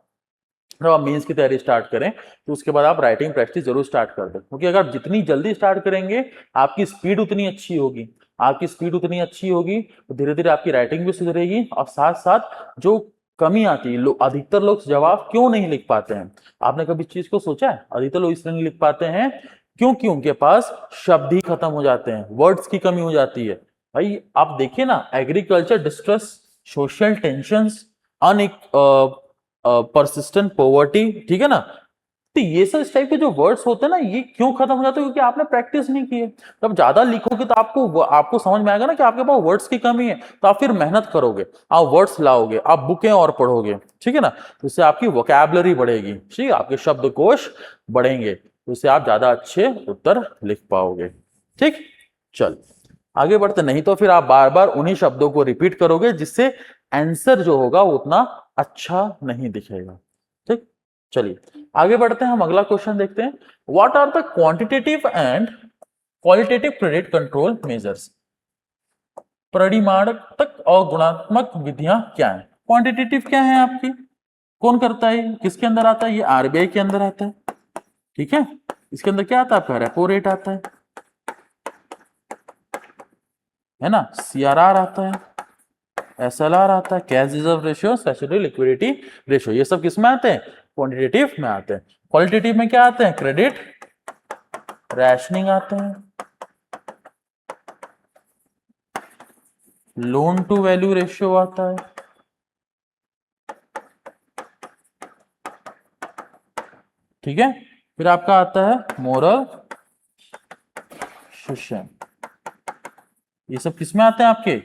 मेंस की तैयारी स्टार्ट करें तो उसके बाद आप राइटिंग प्रैक्टिस जरूर स्टार्ट कर दें, क्योंकि अगर आप जितनी जल्दी स्टार्ट करेंगे आपकी स्पीड उतनी अच्छी होगी, आपकी स्पीड उतनी अच्छी होगी तो धीरे धीरे आपकी राइटिंग भी सुधरेगी। और साथ साथ जो कमी आती है, अधिकतर लोग जवाब क्यों नहीं लिख पाते हैं, आपने कभी चीज को सोचा है? अधिकतर लोग इसलिए नहीं लिख पाते हैं क्योंकि उनके पास शब्द ही खत्म हो जाते हैं, वर्ड्स की कमी हो जाती है। भाई आप देखिए ना, agriculture distress, social tensions, persistent poverty, ठीक है ना, तो ये सब इस टाइप के जो वर्ड्स होते हैं ना, ये क्यों खत्म हो जाते हैं? क्योंकि आपने प्रैक्टिस नहीं की है। जब ज्यादा लिखोगे तो आपको समझ में आएगा ना कि आपके पास वर्ड्स की कमी है, तो आप फिर मेहनत करोगे, आप वर्ड्स लाओगे, आप बुकें और पढ़ोगे। ठीक है ना, तो इससे आपकी वोकैबुलरी बढ़ेगी, ठीक है, आपके शब्दकोश बढ़ेंगे, तो इससे आप ज्यादा अच्छे उत्तर लिख पाओगे। ठीक, चल आगे बढ़ते, नहीं तो फिर आप बार बार उन्हीं शब्दों को रिपीट करोगे, जिससे आंसर जो होगा वो उतना अच्छा नहीं दिखेगा। ठीक, चलिए आगे बढ़ते हैं, हम अगला क्वेश्चन देखते हैं। What are the quantitative and qualitative credit control measures? परिमाणात्मक और गुणात्मक विधियां क्या है? क्वांटिटेटिव क्या है आपकी, कौन करता है, किसके अंदर आता है? ये आरबीआई के अंदर आता है। ठीक है, इसके अंदर क्या आता है आपका? रेपो रेट आता है ना, सीआरआर आता है, एसएलआर आता है, cash reserve ratio, statutory liquidity ratio. ये सब किसमें आते हैं? क्वांटिटेटिव में आते हैं। क्वालिटेटिव में क्या आते हैं? क्रेडिट रैशनिंग आते हैं, लोन टू वैल्यू रेशियो आता है, ठीक है, फिर आपका आता है मोरल सुशन। ये सब किसमें आते हैं? आपके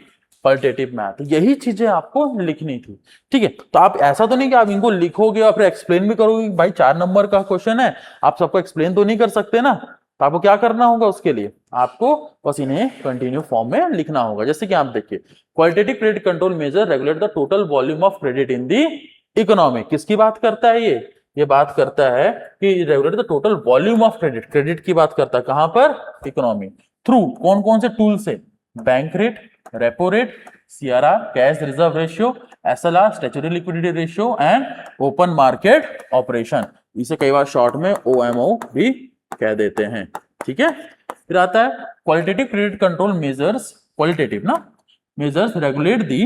क्वालिटेटिव में आते हैं। यही चीजें आपको लिखनी थी। ठीक है, तो आप ऐसा तो नहीं कि आप इनको लिखोगे और फिर एक्सप्लेन भी करोगे। भाई 4 नंबर का क्वेश्चन है, आप सबको एक्सप्लेन तो नहीं कर सकते ना, तो आपको क्या करना होगा उसके लिए? आपको बस इन्हें कंटिन्यू फॉर्म में लिखना होगा। जैसे कि आप देखिए, qualitative credit control measure regulate the total volume of credit in the economy. किसकी बात करता है ये बात करता है कि regulate the total volume of credit की बात करता है। कहां पर? इकोनॉमी। थ्रू कौन कौन से टूल से? Bank rate, repo rate, CRR, cash reserve ratio, SLR, statutory liquidity ratio and open market operation. इसे कई बार शॉर्ट में ओएमओ भी कह देते हैं। ठीक है, फिर आता है qualitative credit control measures, qualitative ना measures regulate the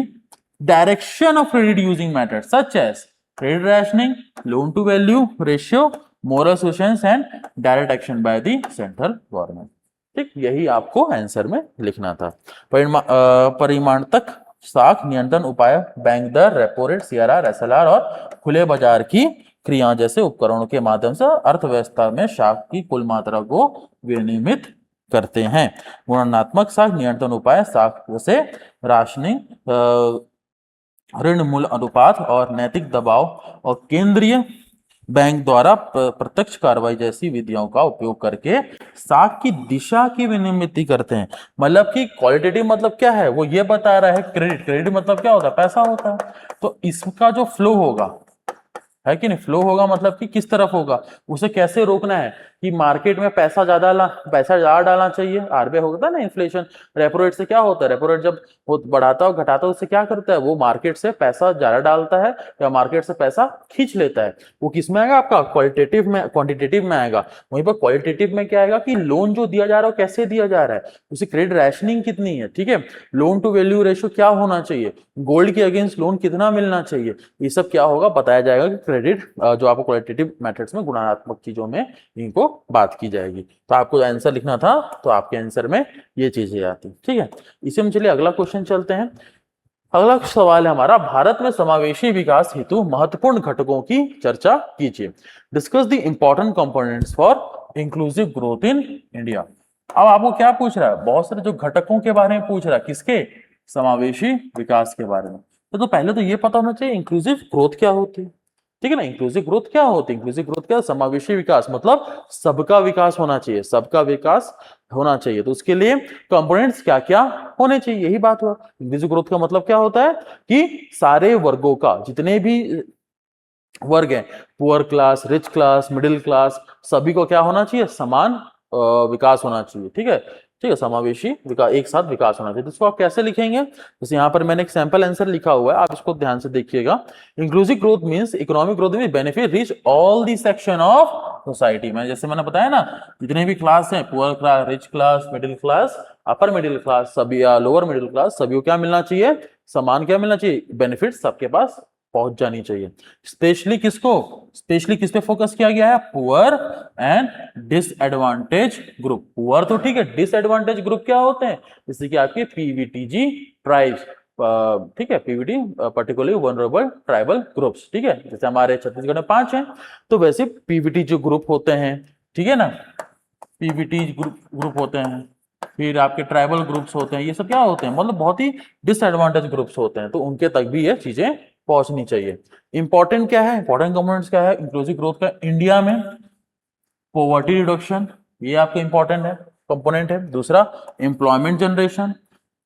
direction of credit using method such as credit rationing, loan to value ratio, moral solutions and direct action by the central government. ठीक, यही आपको आंसर में लिखना था। परिमाणतक साख नियंत्रण उपाय बैंक दर, रेपो रेट, सीआरआर, एसएलआर और खुले बाजार की क्रिया जैसे उपकरणों के माध्यम से अर्थव्यवस्था में शाख की कुल मात्रा को विनियमित करते हैं। गुणात्मक साख नियंत्रण उपाय साख से राशनिंग, ऋण मूल्य अनुपात और नैतिक दबाव और केंद्रीय बैंक द्वारा प्रत्यक्ष कार्रवाई जैसी विधियों का उपयोग करके साख की दिशा की विनियमित करते हैं। मतलब कि क्वालिटेटिव मतलब क्या है, वो ये बता रहा है। क्रेडिट, क्रेडिट मतलब क्या होता है, पैसा होता है। तो इसका जो फ्लो होगा है कि नहीं, फ्लो होगा मतलब कि किस तरफ होगा, उसे कैसे रोकना है कि मार्केट में पैसा ज्यादा डालना चाहिए। आरबीआई होता है ना इन्फ्लेशन, रेपो रेट से क्या होता है, रेपो रेट जब वो बढ़ाता है घटाता है उससे क्या करता है, वो मार्केट से पैसा ज्यादा डालता है या मार्केट से पैसा खींच लेता है। वो किस में आएगा, आपका क्वालिटेटिव में, क्वांटिटेटिव में आएगा। वहीं पर क्वालिटेटिव में क्या आएगा कि लोन जो दिया जा रहा है कैसे दिया जा रहा है, उसी क्रेडिट रैशनिंग कितनी है। ठीक है, लोन टू वैल्यू रेशियो क्या होना चाहिए, गोल्ड के अगेंस्ट लोन कितना मिलना चाहिए, ये सब क्या होगा बताया जाएगा कि क्रेडिट जो आपको क्वालिटेटिव मेथड्स में गुणात्मक चीजों में इनको बात की जाएगी। तो आपको आंसर लिखना था तो आपके आंसर में ये चीजें आती। ठीक है, इसी में चलिए अगला क्वेश्चन चलते हैं। अगला सवाल है हमारा, भारत में समावेशी विकास हेतु महत्वपूर्ण घटकों की चर्चा कीजिए। Discuss the important components for inclusive growth in India. अब आपको क्या पूछ रहा है, बहुत सारे जो घटकों के बारे में पूछ रहा है, किसके, समावेशी विकास के बारे में। तो पहले तो ये पता होना चाहिए इंक्लूसिव ग्रोथ क्या होती है। ठीक है ना, इंक्लूसिव ग्रोथ क्या होती है, इंक्लूसिव ग्रोथ क्या, समावेशी विकास मतलब सबका विकास होना चाहिए, सबका विकास होना चाहिए। तो उसके लिए कंपोनेंट्स क्या क्या होने चाहिए, यही बात हुआ। इंक्लूसिव ग्रोथ का मतलब क्या होता है कि सारे वर्गों का, जितने भी वर्ग है, poor class, rich class, middle class, सभी को क्या होना चाहिए, समान विकास होना चाहिए। ठीक है, ठीक है, समावेशी विकास, एक साथ विकास होना चाहिए। तो इसको आप कैसे लिखेंगे, जैसे यहाँ पर मैंने एक सैंपल आंसर लिखा हुआ है, आप इसको ध्यान से देखिएगा। Inclusive growth means economic growth में benefit reach all the section of society में। जैसे मैंने बताया ना, जितने भी क्लास हैं, poor class, rich class, middle class, upper middle class, सभी लोअर मिडिल क्लास, सभी को क्या मिलना चाहिए, समान क्या मिलना चाहिए, बेनिफिट सबके पास पहुंच जानी चाहिए। स्पेशली किसको, स्पेशली किस पे फोकस किया गया है, poor and disadvantage group. Poor तो ठीक है, डिसएडवांटेज ग्रुप क्या होते हैं, जैसे कि आपके पीवीटीजी ट्राइब्स, ठीक है, Pvt particularly vulnerable tribal groups. ठीक है, जैसे हमारे छत्तीसगढ़ में 5 हैं, तो वैसे पीवीटी जो ग्रुप होते हैं, ठीक है ना, पीवीटी ग्रुप होते हैं, फिर आपके ट्राइबल ग्रुप्स होते हैं, ये सब क्या होते हैं, मतलब बहुत ही डिसएडवांटेज ग्रुप्स होते हैं, तो उनके तक भी ये चीजें पहुंचनी चाहिए। इंपॉर्टेंट क्या है, इंपॉर्टेंट कंपोनेंट्स क्या है इंक्लूसिव ग्रोथ का इंडिया में, पॉवर्टी रिडक्शन, ये आपका इंपॉर्टेंट है, कंपोनेंट है। दूसरा, employment generation,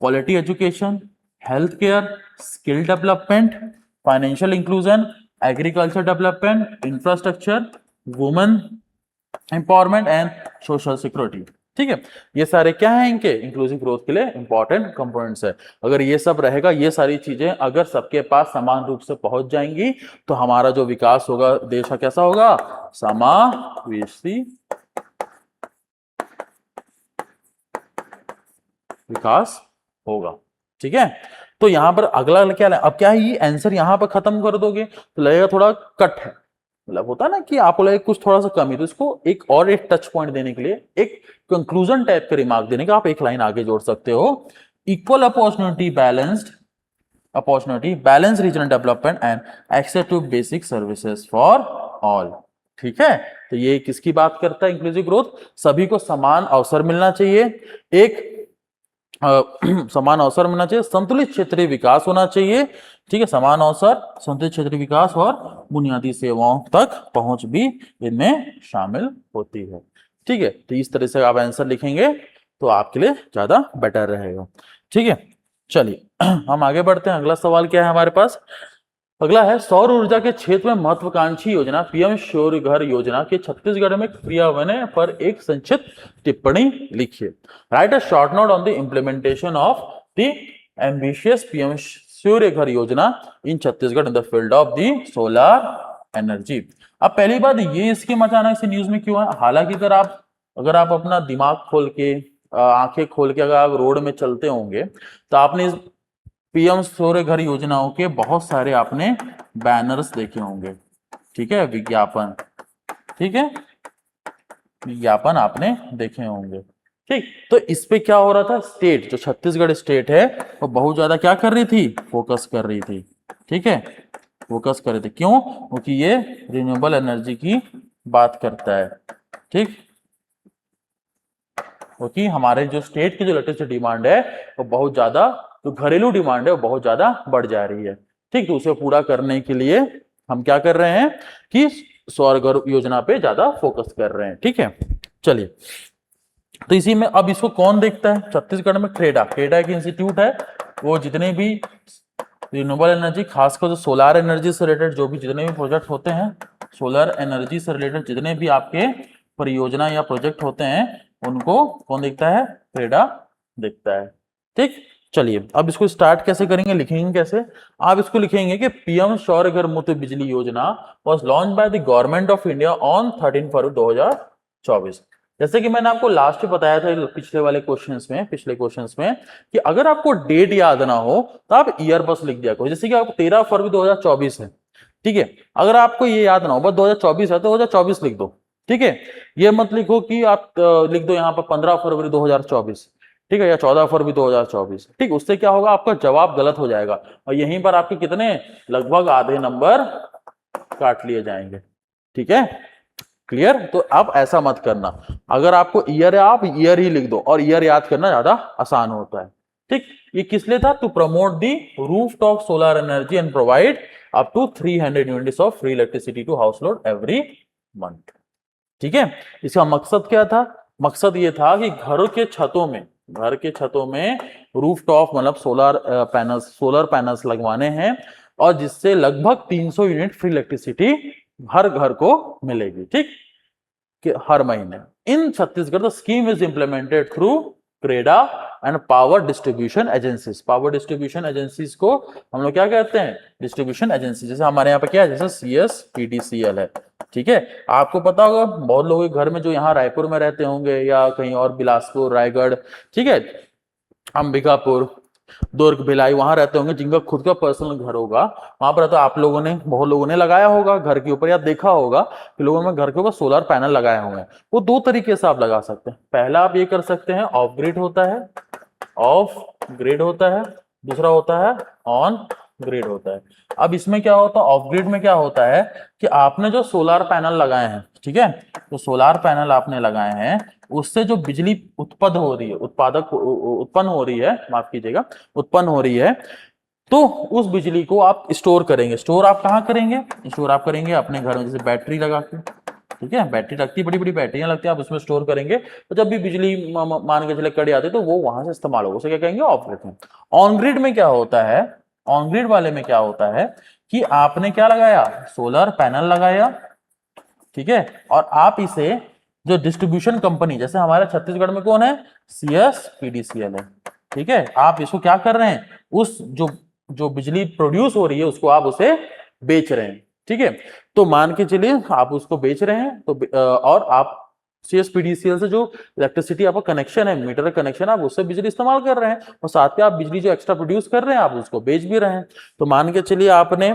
quality education, health care, skill development, financial inclusion, agriculture development, infrastructure, women empowerment and social security. ठीक है, ये सारे क्या है, इनके इंक्लूसिव ग्रोथ के लिए इंपॉर्टेंट कंपोनेंट्स है। अगर ये सब रहेगा, ये सारी चीजें अगर सबके पास समान रूप से पहुंच जाएंगी, तो हमारा जो विकास होगा देश का कैसा होगा, समावेशी विकास होगा। ठीक है, तो यहां पर अगला क्या है, अब क्या है, ये आंसर यहां पर खत्म कर दोगे तो लगेगा थोड़ा कट है, मतलब होता है ना कि आपको लगे कुछ थोड़ा सा कम है, तो इसको एक और एक टच पॉइंट देने के लिए, एक कंक्लूजन टाइप का रिमार्क देने का आप एक लाइन आगे जोड़ सकते हो। Equal opportunity, balanced opportunity, balance regional development and access to basic services for all. ठीक है, तो ये किसकी बात करता है, इंक्लूसिव ग्रोथ, सभी को समान अवसर मिलना चाहिए, एक समान अवसर मिलना चाहिए, संतुलित क्षेत्रीय विकास होना चाहिए। ठीक है, समान अवसर, संतुलित क्षेत्रीय विकास और बुनियादी सेवाओं तक पहुंच भी इनमें शामिल होती है। ठीक है, तो इस तरह से आप आंसर लिखेंगे तो आपके लिए ज्यादा बेटर रहेगा। ठीक है, चलिए हम आगे बढ़ते हैं। अगला सवाल क्या है हमारे पास, अगला है, सौर ऊर्जा के क्षेत्र में महत्वाकांक्षी योजना पीएम सूर्य घर योजना के छत्तीसगढ़ में क्रियान्वयन पर एक संक्षिप्त टिप्पणी लिखिए। Write a short note on the implementation of the ambitious PM Surya Ghar Yojana in Chhattisgarh in the field of the solar energy. अब पहली बात, ये स्कीम अचानक से न्यूज में क्यों है, हालांकि अगर आप अगर आप अपना दिमाग खोल के आंखें खोल के अगर आप रोड में चलते होंगे तो आपने इस पीएम सूर्य घर योजनाओं के बहुत सारे आपने बैनर्स देखे होंगे, ठीक है, विज्ञापन, ठीक है, विज्ञापन आपने देखे होंगे, ठीक। तो इस पे क्या हो रहा था, स्टेट जो छत्तीसगढ़ स्टेट है वो बहुत ज्यादा क्या कर रही थी, फोकस कर रही थी, ठीक है, फोकस कर रहे थे। क्यों? क्योंकि ये रिन्यूएबल एनर्जी की बात करता है, ठीक, क्योंकि हमारे जो स्टेट की जो इलेक्ट्रिसिटी डिमांड है वो बहुत ज्यादा, जो घरेलू डिमांड है वो बहुत ज्यादा बढ़ जा रही है, ठीक। तो उसे पूरा करने के लिए हम क्या कर रहे हैं कि सौर घर योजना पे ज्यादा फोकस कर रहे हैं, ठीक है। चलिए, तो इसी में अब इसको कौन देखता है, छत्तीसगढ़ में क्रेडा, क्रेडा एक इंस्टीट्यूट है, वो जितने भी रिन्यूएबल एनर्जी, खासकर जो सोलर एनर्जी से रिलेटेड जो भी जितने भी प्रोजेक्ट होते हैं, सोलर एनर्जी से रिलेटेड जितने भी आपके परियोजना या प्रोजेक्ट होते हैं, उनको कौन देखता है, क्रेडा देखता है, ठीक। चलिए, अब इसको स्टार्ट कैसे करेंगे, लिखेंगे कैसे, आप इसको लिखेंगे कि पीएम सौर घर मुफ्त बिजली योजना was launch by the government of India on 13 फरवरी 2024। जैसे कि मैंने आपको लास्ट में बताया था पिछले वाले क्वेश्चंस में, पिछले क्वेश्चंस में, कि अगर आपको डेट याद ना हो तो आप ईयर बस लिख दिया करो। जैसे कि आपको 13 फरवरी 2024 है, ठीक है, अगर आपको ये याद ना हो बस 2024 है तो 2024 लिख दो, ठीक है। ये मत लिखो कि आप लिख दो यहाँ पर 15 फरवरी 2024, ठीक है, या 14 फरवरी 2024, ठीक। उससे क्या होगा, आपका जवाब गलत हो जाएगा और यहीं पर आपके कितने, लगभग आधे नंबर काट लिए जाएंगे, ठीक है, क्लियर। तो आप ऐसा मत करना, अगर आपको ईयर है आप ईयर ही लिख दो, और ईयर याद करना ज्यादा आसान होता है, ठीक। ये किस लिए था, to promote the rooftop solar energy and provide up to 300 units of free electricity to household every month, ठीक है। इसका मकसद क्या था, मकसद ये था कि घरों के छतों में, घर के छतों में रूफटॉप मतलब सोलर पैनल्स लगवाने हैं, और जिससे लगभग 300 यूनिट फ्री इलेक्ट्रिसिटी हर घर को मिलेगी, ठीक, कि हर महीने। In Chhattisgarh the scheme is implemented through CREDA and power distribution agencies. Power distribution agencies को हम लोग क्या कहते हैं, डिस्ट्रीब्यूशन एजेंसी। जैसे हमारे यहाँ पे क्या है, जैसे CS PDCL है, ठीक है। आपको पता होगा बहुत लोगों के घर में जो यहाँ रायपुर में रहते होंगे या कहीं और बिलासपुर, रायगढ़, ठीक है, अंबिकापुर, दुर्ग, भिलाई, वहां रहते होंगे जिनका खुद का पर्सनल घर होगा, वहां पर तो आप लोगों ने, बहुत लोगों ने लगाया होगा घर के ऊपर, या देखा होगा कि लोगों ने घर के ऊपर सोलर पैनल लगाए हुए हैं। वो दो तरीके से आप लगा सकते हैं। पहला आप ये कर सकते हैं, ऑफ ग्रिड होता है, ऑफ ग्रिड होता है, दूसरा होता है ऑन ग्रिड होता है। अब इसमें क्या होता है, ऑफ ग्रिड में क्या होता है कि आपने जो सोलर पैनल लगाए हैं, ठीक है, तो सोलर पैनल आपने लगाए हैं, उससे जो बिजली उत्पन्न हो रही है, उत्पन्न हो रही है, माफ कीजिएगा, उत्पन्न हो रही है, तो उस बिजली को आप स्टोर करेंगे। स्टोर आप कहाँ करेंगे, स्टोर आप करेंगे अपने घर में, जैसे बैटरी लगा के, ठीक है, बैटरी रखती है, बड़ी बड़ी बैटरियां लगती है, आप उसमें स्टोर करेंगे, तो जब भी बिजली मान के चले कड़ी आती है तो वो वहां से इस्तेमाल होगा, उसे क्या कहेंगे, ऑफ ग्रिड में। ऑन ग्रिड में क्या होता है, ऑन ग्रिड वाले में क्या होता है कि आपने क्या लगाया, सोलर पैनल लगाया, ठीक है, और आप इसे जो डिस्ट्रीब्यूशन कंपनी, जैसे हमारे छत्तीसगढ़ में कौन है, CS PDCL है, ठीक है, आप इसको क्या कर रहे हैं, उस जो जो बिजली प्रोड्यूस हो रही है उसको आप उसे बेच रहे हैं, ठीक है। तो मान के चलिए आप उसको बेच रहे हैं, तो और आप CS PDCL से जो इलेक्ट्रिसिटी आपका कनेक्शन है, मीटर कनेक्शन, आप उससे बिजली इस्तेमाल कर रहे हैं, और साथ में आप बिजली जो एक्स्ट्रा प्रोड्यूस कर रहे हैं आप उसको बेच भी रहे हैं। तो मान के चलिए आपने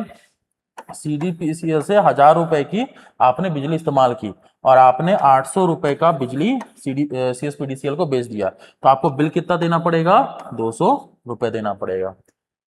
CDPCL से 1000 रुपए की आपने बिजली इस्तेमाल की, और आपने 800 रुपए का बिजली CS PDCL को बेच दिया, तो आपको बिल कितना देना पड़ेगा, 200 रुपए देना पड़ेगा,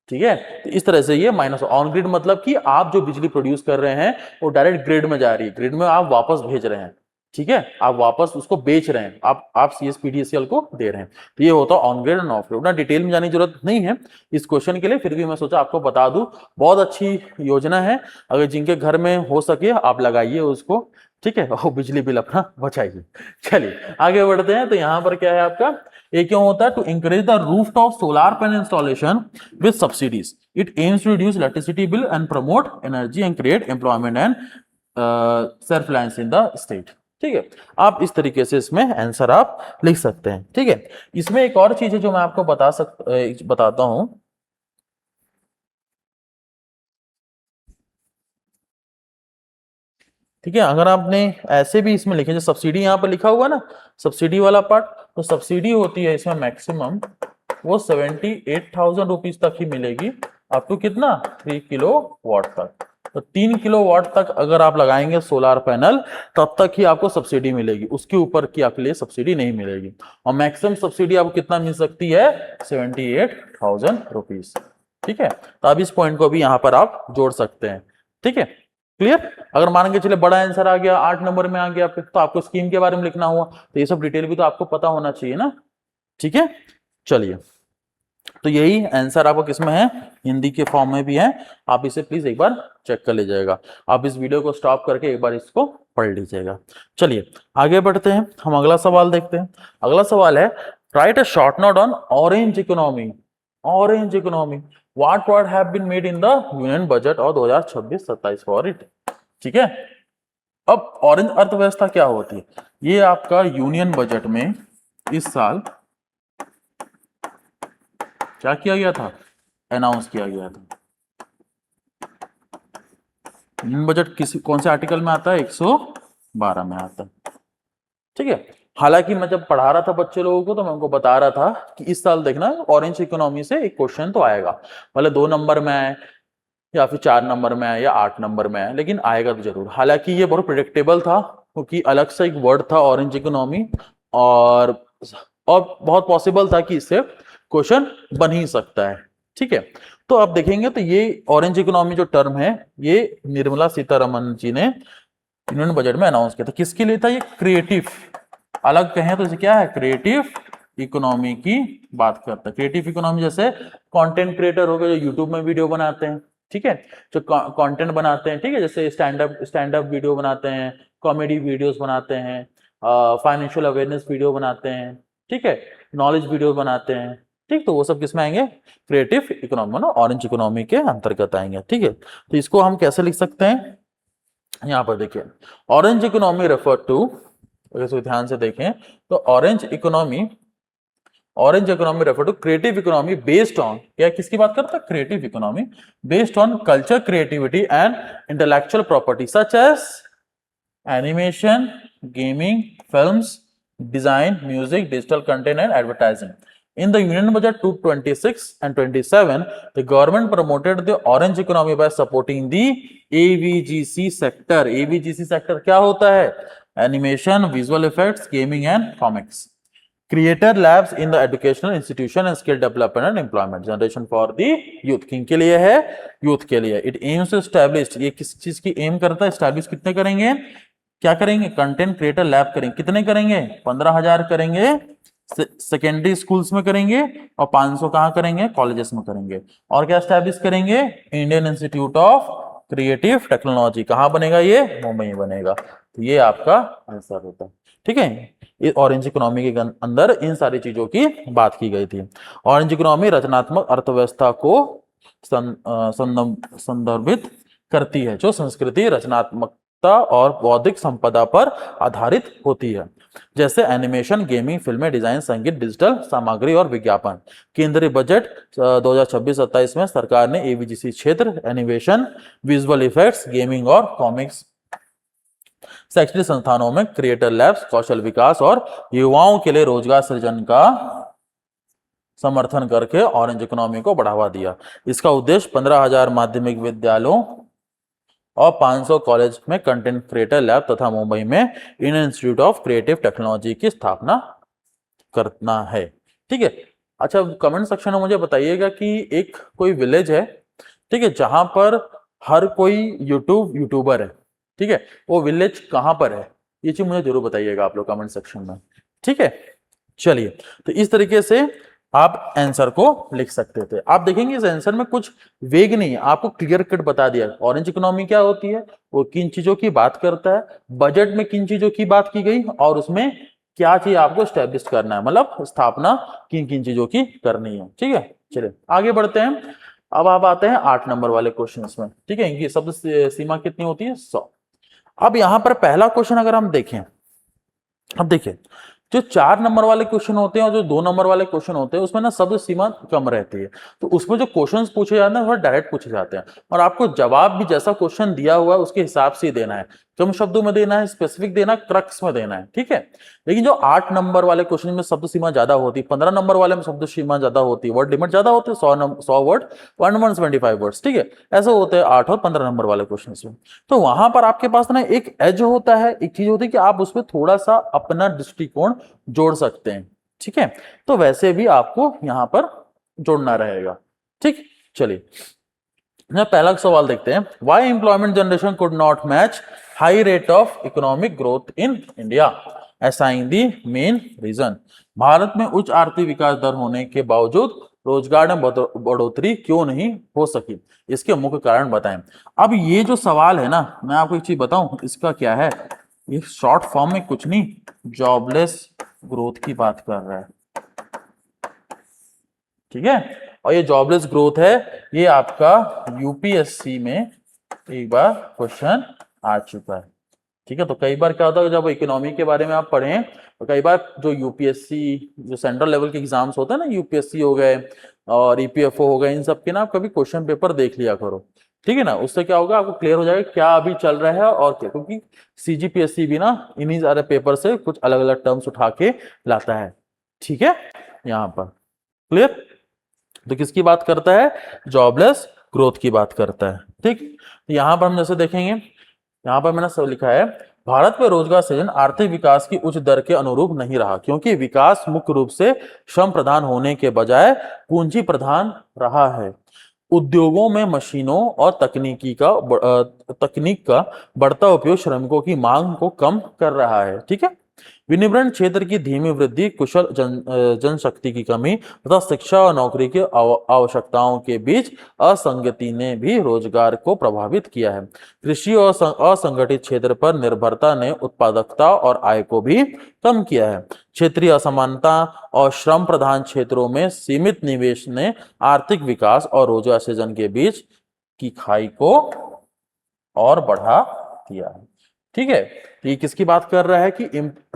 ठीक है। तो इस तरह से ये माइनस। ऑन ग्रिड मतलब कि आप जो बिजली प्रोड्यूस कर रहे हैं वो डायरेक्ट ग्रिड में जा रही है, ग्रिड में आप वापस भेज रहे हैं, ठीक है, आप वापस उसको बेच रहे हैं, आप CS PDCL को दे रहे हैं। तो ये होता है on grid end of grid. ना डिटेल में जाने की जरूरत नहीं है इस क्वेश्चन के लिए, फिर भी मैं सोचा आपको बता दूं, बहुत अच्छी योजना है, अगर जिनके घर में हो सके आप लगाइए उसको, ठीक है, और बिजली बिल अपना बचाइए। चलिए आगे बढ़ते हैं। तो यहाँ पर क्या है आपका, ये क्यों होता है, to encourage the rooftop solar panel installation with subsidies, it aims to reduce electricity bill and promote energy and create employment and self reliance in the state, ठीक है। आप इस तरीके से इसमें आंसर आप लिख सकते हैं, ठीक है। इसमें एक और चीज है जो मैं आपको बताता हूं, ठीक है। अगर आपने ऐसे भी इसमें लिखे, जो सब्सिडी यहाँ पर लिखा हुआ ना, सब्सिडी वाला पार्ट, तो सब्सिडी होती है इसमें मैक्सिमम वो 78,000 रुपीज तक ही मिलेगी, अप टू कितना 3 किलो वाट तक। तो 3 किलो वाट तक अगर आप लगाएंगे सोलार पैनल तब तक ही आपको सब्सिडी मिलेगी, उसके ऊपर की आपके लिए सब्सिडी नहीं मिलेगी। और मैक्सिमम सब्सिडी आपको कितना मिल सकती है 78,000 रुपीज। ठीक है, तो अब इस पॉइंट को भी यहाँ पर आप जोड़ सकते हैं। ठीक है, क्लियर। अगर मान के चले बड़ा आंसर आ गया 8 नंबर में आ गया तो आपको स्कीम के बारे में लिखना हुआ, तो ये सब डिटेल भी तो आपको पता होना चाहिए ना। ठीक है, चलिए, तो यही आंसर आपको किसमें है, हिंदी के फॉर्म में भी है। आप इसे प्लीज एक बार चेक कर लीजिएगा। आप इस वीडियो को स्टॉप करके एक बार इसको पढ़ लीजिएगा। चलिए आगे बढ़ते हैं, हम अगला सवाल देखते हैं। अगला सवाल है, write a short note on orange economy. Orange economy, what have been made in the union budget और 2026-27 फॉर इट। ठीक है, अब ऑरेंज अर्थव्यवस्था क्या होती है, ये आपका यूनियन बजट में इस साल क्या किया गया था, अनाउंस किया गया था। यूनियन बजट कौन से आर्टिकल में आता है, 112 में आता है। ठीक है, हालांकि मैं जब पढ़ा रहा था बच्चे लोगों को तो मैं उनको बता रहा था कि इस साल देखना ऑरेंज इकोनॉमी से एक क्वेश्चन तो आएगा, भले 2 नंबर में आए या फिर 4 नंबर में आए या 8 नंबर में आए, लेकिन आएगा तो जरूर। हालांकि ये बहुत प्रिडिक्टेबल था क्योंकि अलग से एक वर्ड था ऑरेंज इकोनॉमी, और बहुत पॉसिबल था कि इससे क्वेश्चन बन ही सकता है। ठीक है, तो आप देखेंगे तो ये ऑरेंज इकोनॉमी जो टर्म है ये निर्मला सीतारमन जी ने यूनियन बजट में अनाउंस किया था। किसके लिए था ये, क्रिएटिव, अलग कहें तो इसे क्या है, क्रिएटिव इकोनॉमी की बात करता है। क्रिएटिव इकोनॉमी जैसे कंटेंट क्रिएटर हो गए जो यूट्यूब में वीडियो बनाते हैं, ठीक है, जो कंटेंट बनाते हैं, ठीक है, जैसे स्टैंड अप वीडियो बनाते हैं, कॉमेडी वीडियोस बनाते हैं, फाइनेंशियल अवेयरनेस वीडियो बनाते हैं, ठीक है, नॉलेज वीडियो बनाते हैं। ठीक, तो वो सब किस में आएंगे, क्रिएटिव इकोनॉमी ना ऑरेंज इकोनॉमी के अंतर्गत आएंगे। ठीक है, तो इसको हम कैसे लिख सकते हैं, यहां पर देखिए, ऑरेंज इकोनॉमी रेफर टू, अगर ध्यान से देखें तो orange economy refer to creative economy based on, क्या किसकी बात करता है, creative economy based on culture, creativity and intellectual property such as animation, gaming, films, design, music, digital content and advertising. In the Union Budget 226 and 27, the government promoted the orange economy by supporting the AVGC sector. AVGC sector क्या होता है, animation, visual effects, gaming and comics. Creator labs in the educational institution and skill development and employment generation for the youth. किनके लिए है, youth के लिए। It aims to establish, ये किस चीज की एम करता है, establish कितने करेंगे, क्या करेंगे, कंटेंट क्रिएटर लैब करेंगे। कितने करेंगे, 15,000 करेंगे सेकेंडरी स्कूल्स में करेंगे, और 500 कहां करेंगे, कॉलेजेस में करेंगे। और क्या स्टैब्लिश करेंगे, Indian institute of creative technology, कहां बनेगा ये, मुंबई में बनेगा। तो ये आपका आंसर होता है। ठीक है, ये ऑरेंज इकोनॉमी के अंदर इन सारी चीजों की बात की गई थी। ऑरेंज इकोनॉमी रचनात्मक अर्थव्यवस्था को संदर्भित करती है, जो संस्कृति, रचनात्मक और बौद्धिक संपदा पर आधारित होती है, जैसे एनिमेशन, गेमिंग, फिल्में, डिजाइन, संगीत, डिजिटल सामग्री और विज्ञापन। केंद्रीय बजट 2026-27 में सरकार ने एवीजीसी क्षेत्र, एनिमेशन, विजुअल इफेक्ट्स, गेमिंग और कॉमिक्स, शैक्षणिक संस्थानों में क्रिएटर लैब्स, कौशल विकास और युवाओं के लिए रोजगार सृजन का समर्थन करके ऑरेंज इकोनॉमी को बढ़ावा दिया। इसका उद्देश्य 15,000 माध्यमिक विद्यालयों और 500 कॉलेज में कंटेंट क्रिएटर लैब तथा मुंबई में Indian institute of creative technology की स्थापना करना है। ठीक है, अच्छा कमेंट सेक्शन में मुझे बताइएगा कि एक कोई विलेज है, ठीक है, जहां पर हर कोई यूट्यूबर है, ठीक है, वो विलेज कहां पर है, ये चीज मुझे जरूर बताइएगा आप लोग कमेंट सेक्शन में। ठीक है, चलिए, तो इस तरीके से आप आंसर को लिख सकते थे। आप देखेंगे इस आंसर में कुछ वेग नहीं है, आपको क्लियर कट बता दिया ऑरेंज इकोनॉमी क्या होती है, वो किन चीजों की बात करता है, बजट में किन चीजों की बात की गई, और उसमें क्या चीज आपको स्टैब्लिश करना है, मतलब स्थापना किन किन चीजों की करनी है। ठीक है, चलिए आगे बढ़ते हैं। अब आप आते हैं 8 नंबर वाले क्वेश्चन में। ठीक है, इनकी शब्द सीमा कितनी होती है, 100। अब यहां पर पहला क्वेश्चन अगर हम देखें, अब देखिए जो 4 नंबर वाले क्वेश्चन होते हैं और जो 2 नंबर वाले क्वेश्चन होते हैं उसमें ना शब्द सीमा कम रहती है, तो उसमें जो क्वेश्चंस पूछे जाते हैं वो डायरेक्ट पूछे जाते हैं, और आपको जवाब भी जैसा क्वेश्चन दिया हुआ है उसके हिसाब से ही देना है। कम शब्दों में देना है, स्पेसिफिक देना, क्रक्स में देना है, ठीक है। लेकिन जो 8 नंबर वाले क्वेश्चन में शब्द सीमा ज्यादा होती है, 15 नंबर वाले में शब्द सीमा ज्यादा होती है, वर्ड लिमिट ज्यादा होती है, 100 वर्ड 175 वर्ड्स, ठीक है। ऐसे होते हैं 8 और 15 नंबर वाले क्वेश्चन में। तो वहां पर आपके पास ना एक एज होता है, एक चीज होती है कि आप उसमें थोड़ा सा अपना दृष्टिकोण जोड़ सकते हैं, ठीक है। तो वैसे भी आपको यहां पर जोड़ना रहेगा, ठीक। चलिए पहला सवाल देखते हैं। Why employment generation could not match high rate of economic growth in India, assign the main reason. Bharat में उच्च आर्थिक विकास दर होने के बावजूद रोजगार में बढ़ोतरी क्यों नहीं हो सकी, इसके मुख्य कारण बताएं। अब ये जो सवाल है ना, मैं आपको एक चीज बताऊं, इसका क्या है, ये शॉर्ट फॉर्म में कुछ नहीं, जॉबलेस ग्रोथ की बात कर रहा है, ठीक है। और ये जॉबलेस ग्रोथ है, ये आपका यूपीएससी में एक बार क्वेश्चन आ चुका है, ठीक है। तो कई बार क्या होता है, जब इकोनॉमी के बारे में आप पढ़ें तो कई बार जो यूपीएससी जो सेंट्रल लेवल के एग्जाम्स होते हैं ना, यूपीएससी हो गए और ईपीएफओ हो गए, इन सब के ना आप कभी क्वेश्चन पेपर देख लिया करो, ठीक है ना। उससे क्या होगा, आपको क्लियर हो जाएगा क्या अभी चल रहा है और क्या, क्योंकि सीजीपीएससी भी ना इन्हीं सारे पेपर से कुछ अलग अलग टर्म्स उठा के लाता है, ठीक है। यहाँ पर क्लियर। तो किसकी बात करता है, जॉबलेस ग्रोथ की बात करता है, ठीक। तो यहां पर हम जैसे देखेंगे, यहां पर मैंने सब लिखा है, भारत में रोजगार सृजन आर्थिक विकास की उच्च दर के अनुरूप नहीं रहा, क्योंकि विकास मुख्य रूप से श्रम प्रधान होने के बजाय पूंजी प्रधान रहा है। उद्योगों में मशीनों और तकनीक का बढ़ता उपयोग श्रमिकों की मांग को कम कर रहा है, ठीक है। विनिर्माण क्षेत्र की धीमी वृद्धि, कुशल जनशक्ति की कमी तथा शिक्षा और नौकरी की आवश्यकताओं के बीच असंगति ने भी रोजगार को प्रभावित किया है। कृषि और असंगठित क्षेत्र पर निर्भरता ने उत्पादकता और आय को भी कम किया है। क्षेत्रीय असमानता और श्रम प्रधान क्षेत्रों में सीमित निवेश ने आर्थिक विकास और रोजगार सृजन के बीच की खाई को और बढ़ा दिया है, ठीक है। तो ये किसकी बात कर रहा है कि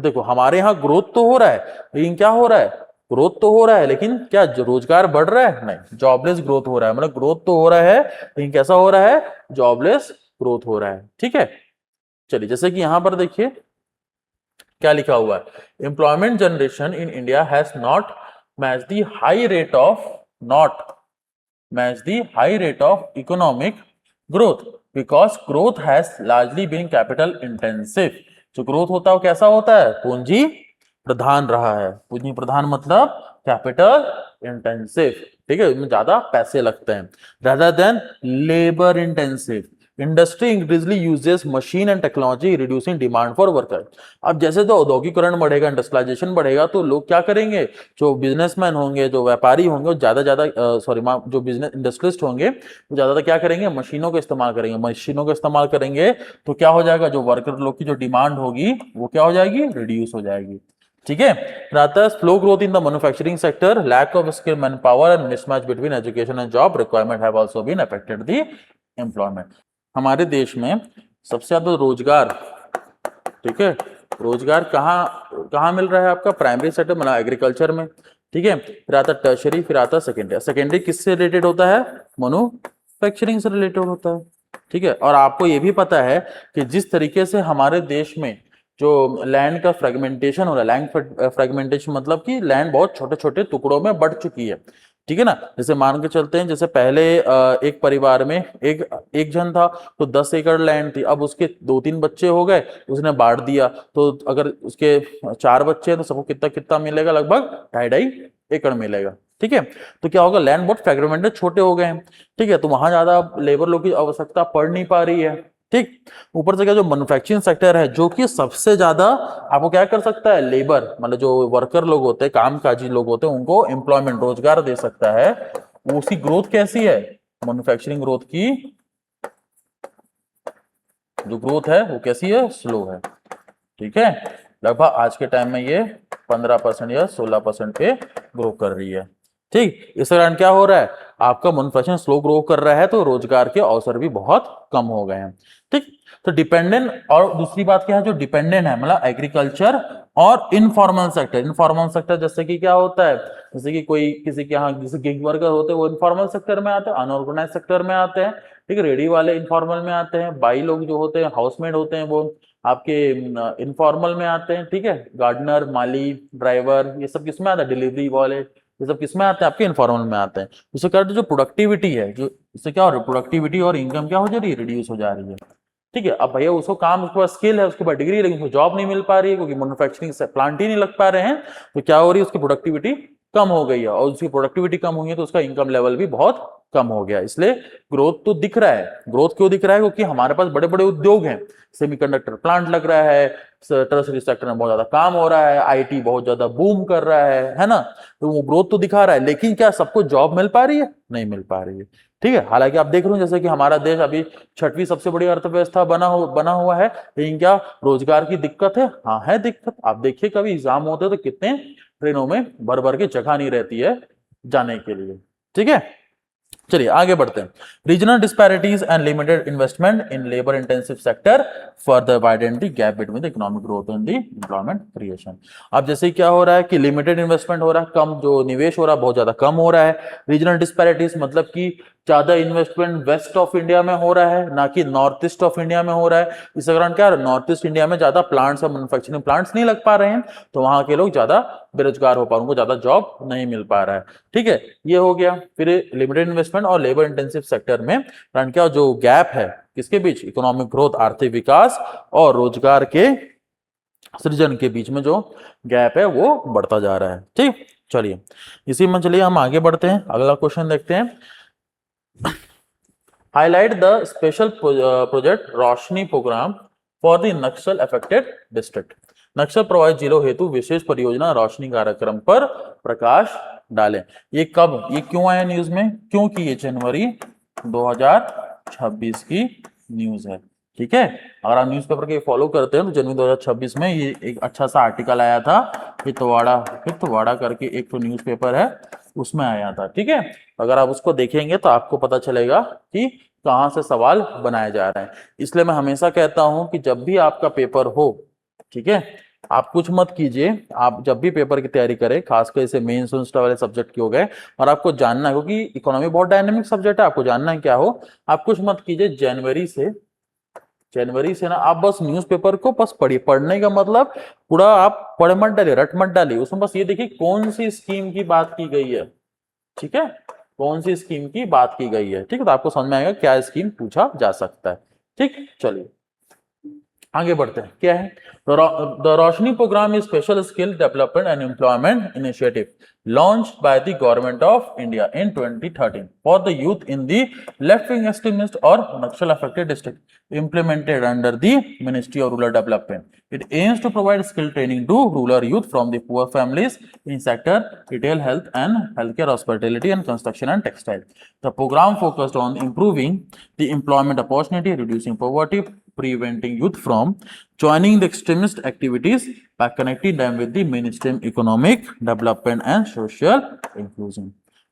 देखो हमारे यहाँ ग्रोथ तो हो रहा है, लेकिन क्या हो रहा है, ग्रोथ तो हो रहा है, लेकिन क्या रोजगार बढ़ रहा है, नहीं, जॉबलेस ग्रोथ हो रहा है। मतलब ग्रोथ तो हो रहा है, लेकिन कैसा हो रहा है, जॉबलेस ग्रोथ हो रहा है, ठीक है। चलिए जैसे कि यहां पर देखिए क्या लिखा हुआ है, employment generation in India has not match the high rate of economic growth because growth has largely been capital intensive. जो ग्रोथ होता है वो कैसा होता है, पूंजी प्रधान रहा है। पूंजी प्रधान मतलब कैपिटल इंटेंसिव, ठीक है, इसमें ज्यादा पैसे लगते हैं, rather than labour intensive. Industry increasingly uses machine and technology reducing demand for worker. अब जैसे तो औद्योगिकरण बढ़ेगा, इंडस्ट्रियलाइजेशन बढ़ेगा, तो लोग क्या करेंगे, जो बिजनेसमैन होंगे, जो व्यापारी होंगे, जो बिजनेस इंडस्ट्रियलिस्ट होंगे, वो ज्यादातर क्या करेंगे, मशीनों का इस्तेमाल करेंगे। मशीनों का इस्तेमाल करेंगे तो क्या हो जाएगा, जो वर्कर लोग की जो डिमांड होगी वो क्या हो जाएगी, रिड्यूस हो जाएगी, ठीक है। rather slow growth in the manufacturing sector, lack of skilled manpower and mismatch between education and job requirement have also been affected the employment। हमारे देश में सबसे ज्यादा रोजगार, ठीक है, रोजगार कहाँ मिल रहा है, आपका प्राइमरी सेक्टर मतलब एग्रीकल्चर में, ठीक है। फिर आता टर्शरी, फिर आता सेकेंडरी। सेकेंडरी किससे रिलेटेड होता है, मैन्युफैक्चरिंग से रिलेटेड होता है, ठीक है। और आपको ये भी पता है कि जिस तरीके से हमारे देश में जो लैंड का फ्रेगमेंटेशन हो रहा है, लैंड फ्रेगमेंटेशन मतलब कि लैंड बहुत छोटे छोटे टुकड़ों में बढ़ चुकी है, ठीक है ना। जैसे मान के चलते हैं, जैसे पहले एक परिवार में एक जन था तो 10 एकड़ लैंड थी, अब उसके 2-3 बच्चे हो गए, उसने बांट दिया, तो अगर उसके 4 बच्चे हैं तो सबको कितना कितना मिलेगा, लगभग 2.5 एकड़ मिलेगा, ठीक है। तो क्या होगा, लैंड बहुत फ्रेगमेंटेड छोटे हो गए हैं, ठीक है। तो वहां ज्यादा लेबर लोग की आवश्यकता पड़ नहीं पा रही है, ठीक। ऊपर से क्या, जो मैन्युफैक्चरिंग सेक्टर है जो कि सबसे ज्यादा आपको क्या कर सकता है, लेबर मतलब जो वर्कर लोग होते हैं, कामकाजी लोग होते हैं, उनको एम्प्लॉयमेंट रोजगार दे सकता है, उसकी ग्रोथ कैसी है, मैन्युफैक्चरिंग ग्रोथ की जो ग्रोथ है वो कैसी है, स्लो है, ठीक है। लगभग आज के टाइम में ये 15% या 16% पे ग्रो कर रही है, ठीक। इस कारण क्या हो रहा है, आपका मैन्युफैक्चरिंग स्लो ग्रो कर रहा है, तो रोजगार के अवसर भी बहुत कम हो गए हैं, ठीक। तो डिपेंडेंट, और दूसरी बात क्या है, जो डिपेंडेंट है मतलब एग्रीकल्चर और इनफॉर्मल सेक्टर जैसे कि क्या होता है, जैसे कि कोई किसी के यहाँ जैसे गिग वर्कर होते हैं वो इनफॉर्मल सेक्टर में आते हैं, अनऑर्गेनाइज सेक्टर में आते हैं, ठीक है। रेडी वाले इनफॉर्मल में आते हैं, बाई लोग जो होते हैं हाउसमेड होते हैं वो आपके इनफॉर्मल में आते हैं, ठीक है। गार्डनर, माली, ड्राइवर, ये सब किसमें आता है, डिलीवरी वाले, ये सब किसमें आते हैं, आपके इनफॉर्मल में आते हैं। इससे क्या होता है, जो प्रोडक्टिविटी है, जो इससे क्या हो रहा है, प्रोडक्टिविटी और इनकम क्या हो जा रही है, रिड्यूस हो जा रही है, ठीक है। अब भैया उसको काम, उसके पास स्किल है, उसके पास डिग्री है, लेकिन उसको जॉब नहीं मिल पा रही है क्योंकि मैन्युफैक्चरिंग से प्लांट ही नहीं लग पा रहे हैं, तो क्या हो रही है, उसकी प्रोडक्टिविटी कम हो गई है, और उसकी प्रोडक्टिविटी कम हुई है तो उसका इनकम लेवल भी बहुत कम हो गया। इसलिए ग्रोथ तो दिख रहा है। ग्रोथ क्यों दिख रहा है, क्योंकि हमारे पास बड़े बड़े उद्योग हैं, सेमीकंडक्टर प्लांट लग रहा है, टर्सरी सेक्टर में बहुत ज्यादा काम हो रहा है, आईटी बहुत ज्यादा बूम कर रहा है ना, तो वो ग्रोथ तो दिखा रहा है, लेकिन क्या सबको जॉब मिल पा रही है, नहीं मिल पा रही है, ठीक है। हालांकि आप देख रहे हो जैसे कि हमारा देश अभी 6वीं सबसे बड़ी अर्थव्यवस्था बना हुआ है, लेकिन क्या रोजगार की दिक्कत है, हाँ है दिक्कत। आप देखिए कभी एग्जाम होते हैं तो कितने ट्रेनों में भर भर के जगह नहीं रहती है जाने के लिए, ठीक है। चलिए आगे बढ़ते हैं। Regional disparities and limited investment in labour intensive sector further widen the gap between the economic growth and the employment creation. अब जैसे क्या हो रहा है कि लिमिटेड इन्वेस्टमेंट हो रहा है, कम जो निवेश हो रहा है बहुत ज्यादा कम हो रहा है। रीजनल डिस्पैरिटीज मतलब कि ज्यादा इन्वेस्टमेंट वेस्ट ऑफ इंडिया में हो रहा है, ना कि नॉर्थ ईस्ट ऑफ इंडिया में हो रहा है। इस कारण क्या है, नॉर्थ ईस्ट इंडिया में ज्यादा प्लांट्स और मैन्युफैक्चरिंग प्लांट्स नहीं लग पा रहे हैं, तो वहां के लोग ज्यादा बेरोजगार हो पा रहे हैं, उनको ज्यादा जॉब नहीं मिल पा रहा है, ठीक है। ये हो गया। फिर लिमिटेड इन्वेस्टमेंट और लेबर इंटेंसिव सेक्टर में कारण क्या जो गैप है किसके बीच, इकोनॉमिक ग्रोथ, आर्थिक विकास और रोजगार के सृजन के बीच में जो गैप है वो बढ़ता जा रहा है, ठीक। चलिए इसी में चलिए हम आगे बढ़ते हैं, अगला क्वेश्चन देखते हैं। Highlight the special project Roshni program for the Naxal affected district. Naxal प्रभावित जिलों हेतु विशेष परियोजना रोशनी कार्यक्रम पर प्रकाश डालें। ये कब, ये क्यों आया न्यूज में, क्योंकि ये जनवरी 2026 की न्यूज है, ठीक है। अगर आप न्यूज़पेपर के फॉलो करते हैं तो जनवरी 2026 में ये एक अच्छा सा आर्टिकल आया था, हितवाड़ा करके एक तो न्यूज़पेपर है उसमें आया था, ठीक है। अगर आप उसको देखेंगे तो आपको पता चलेगा कि कहाँ से सवाल बनाए जा रहे हैं। इसलिए मैं हमेशा कहता हूं कि जब भी आपका पेपर हो, ठीक है, आप कुछ मत कीजिए, आप जब भी पेपर की तैयारी करें, खासकर इसे मेंस वाले सब्जेक्ट के हो गए, और आपको जानना है क्योंकि इकोनॉमी बहुत डायनेमिक सब्जेक्ट है, आपको जानना है क्या हो, आप कुछ मत कीजिए, जनवरी से ना आप बस न्यूज़पेपर को बस पढ़िए। पढ़ने का मतलब पूरा आप पढ़ मत डालिए, रट मत डालिए, उसमें बस ये देखिए कौन सी स्कीम की बात की गई है, ठीक है, कौन सी स्कीम की बात की गई है, ठीक है। तो आपको समझ में आएगा क्या स्कीम पूछा जा सकता है, ठीक। चलिए आगे बढ़ते हैं, क्या है the Roshni program is special skill development and employment initiative launched by the government of India in 2013 for the youth in the left-wing extremist or Naxal affected district, implemented under the Ministry of Rural Development. It aims to provide skill training to rural youth from the poor families in sector retail, health and healthcare, hospitality and construction and textile. The program focused on improving the employment opportunity, reducing poverty, preventing youth from joining the extremist activities by connecting them with the mainstream economic development and social inclusion.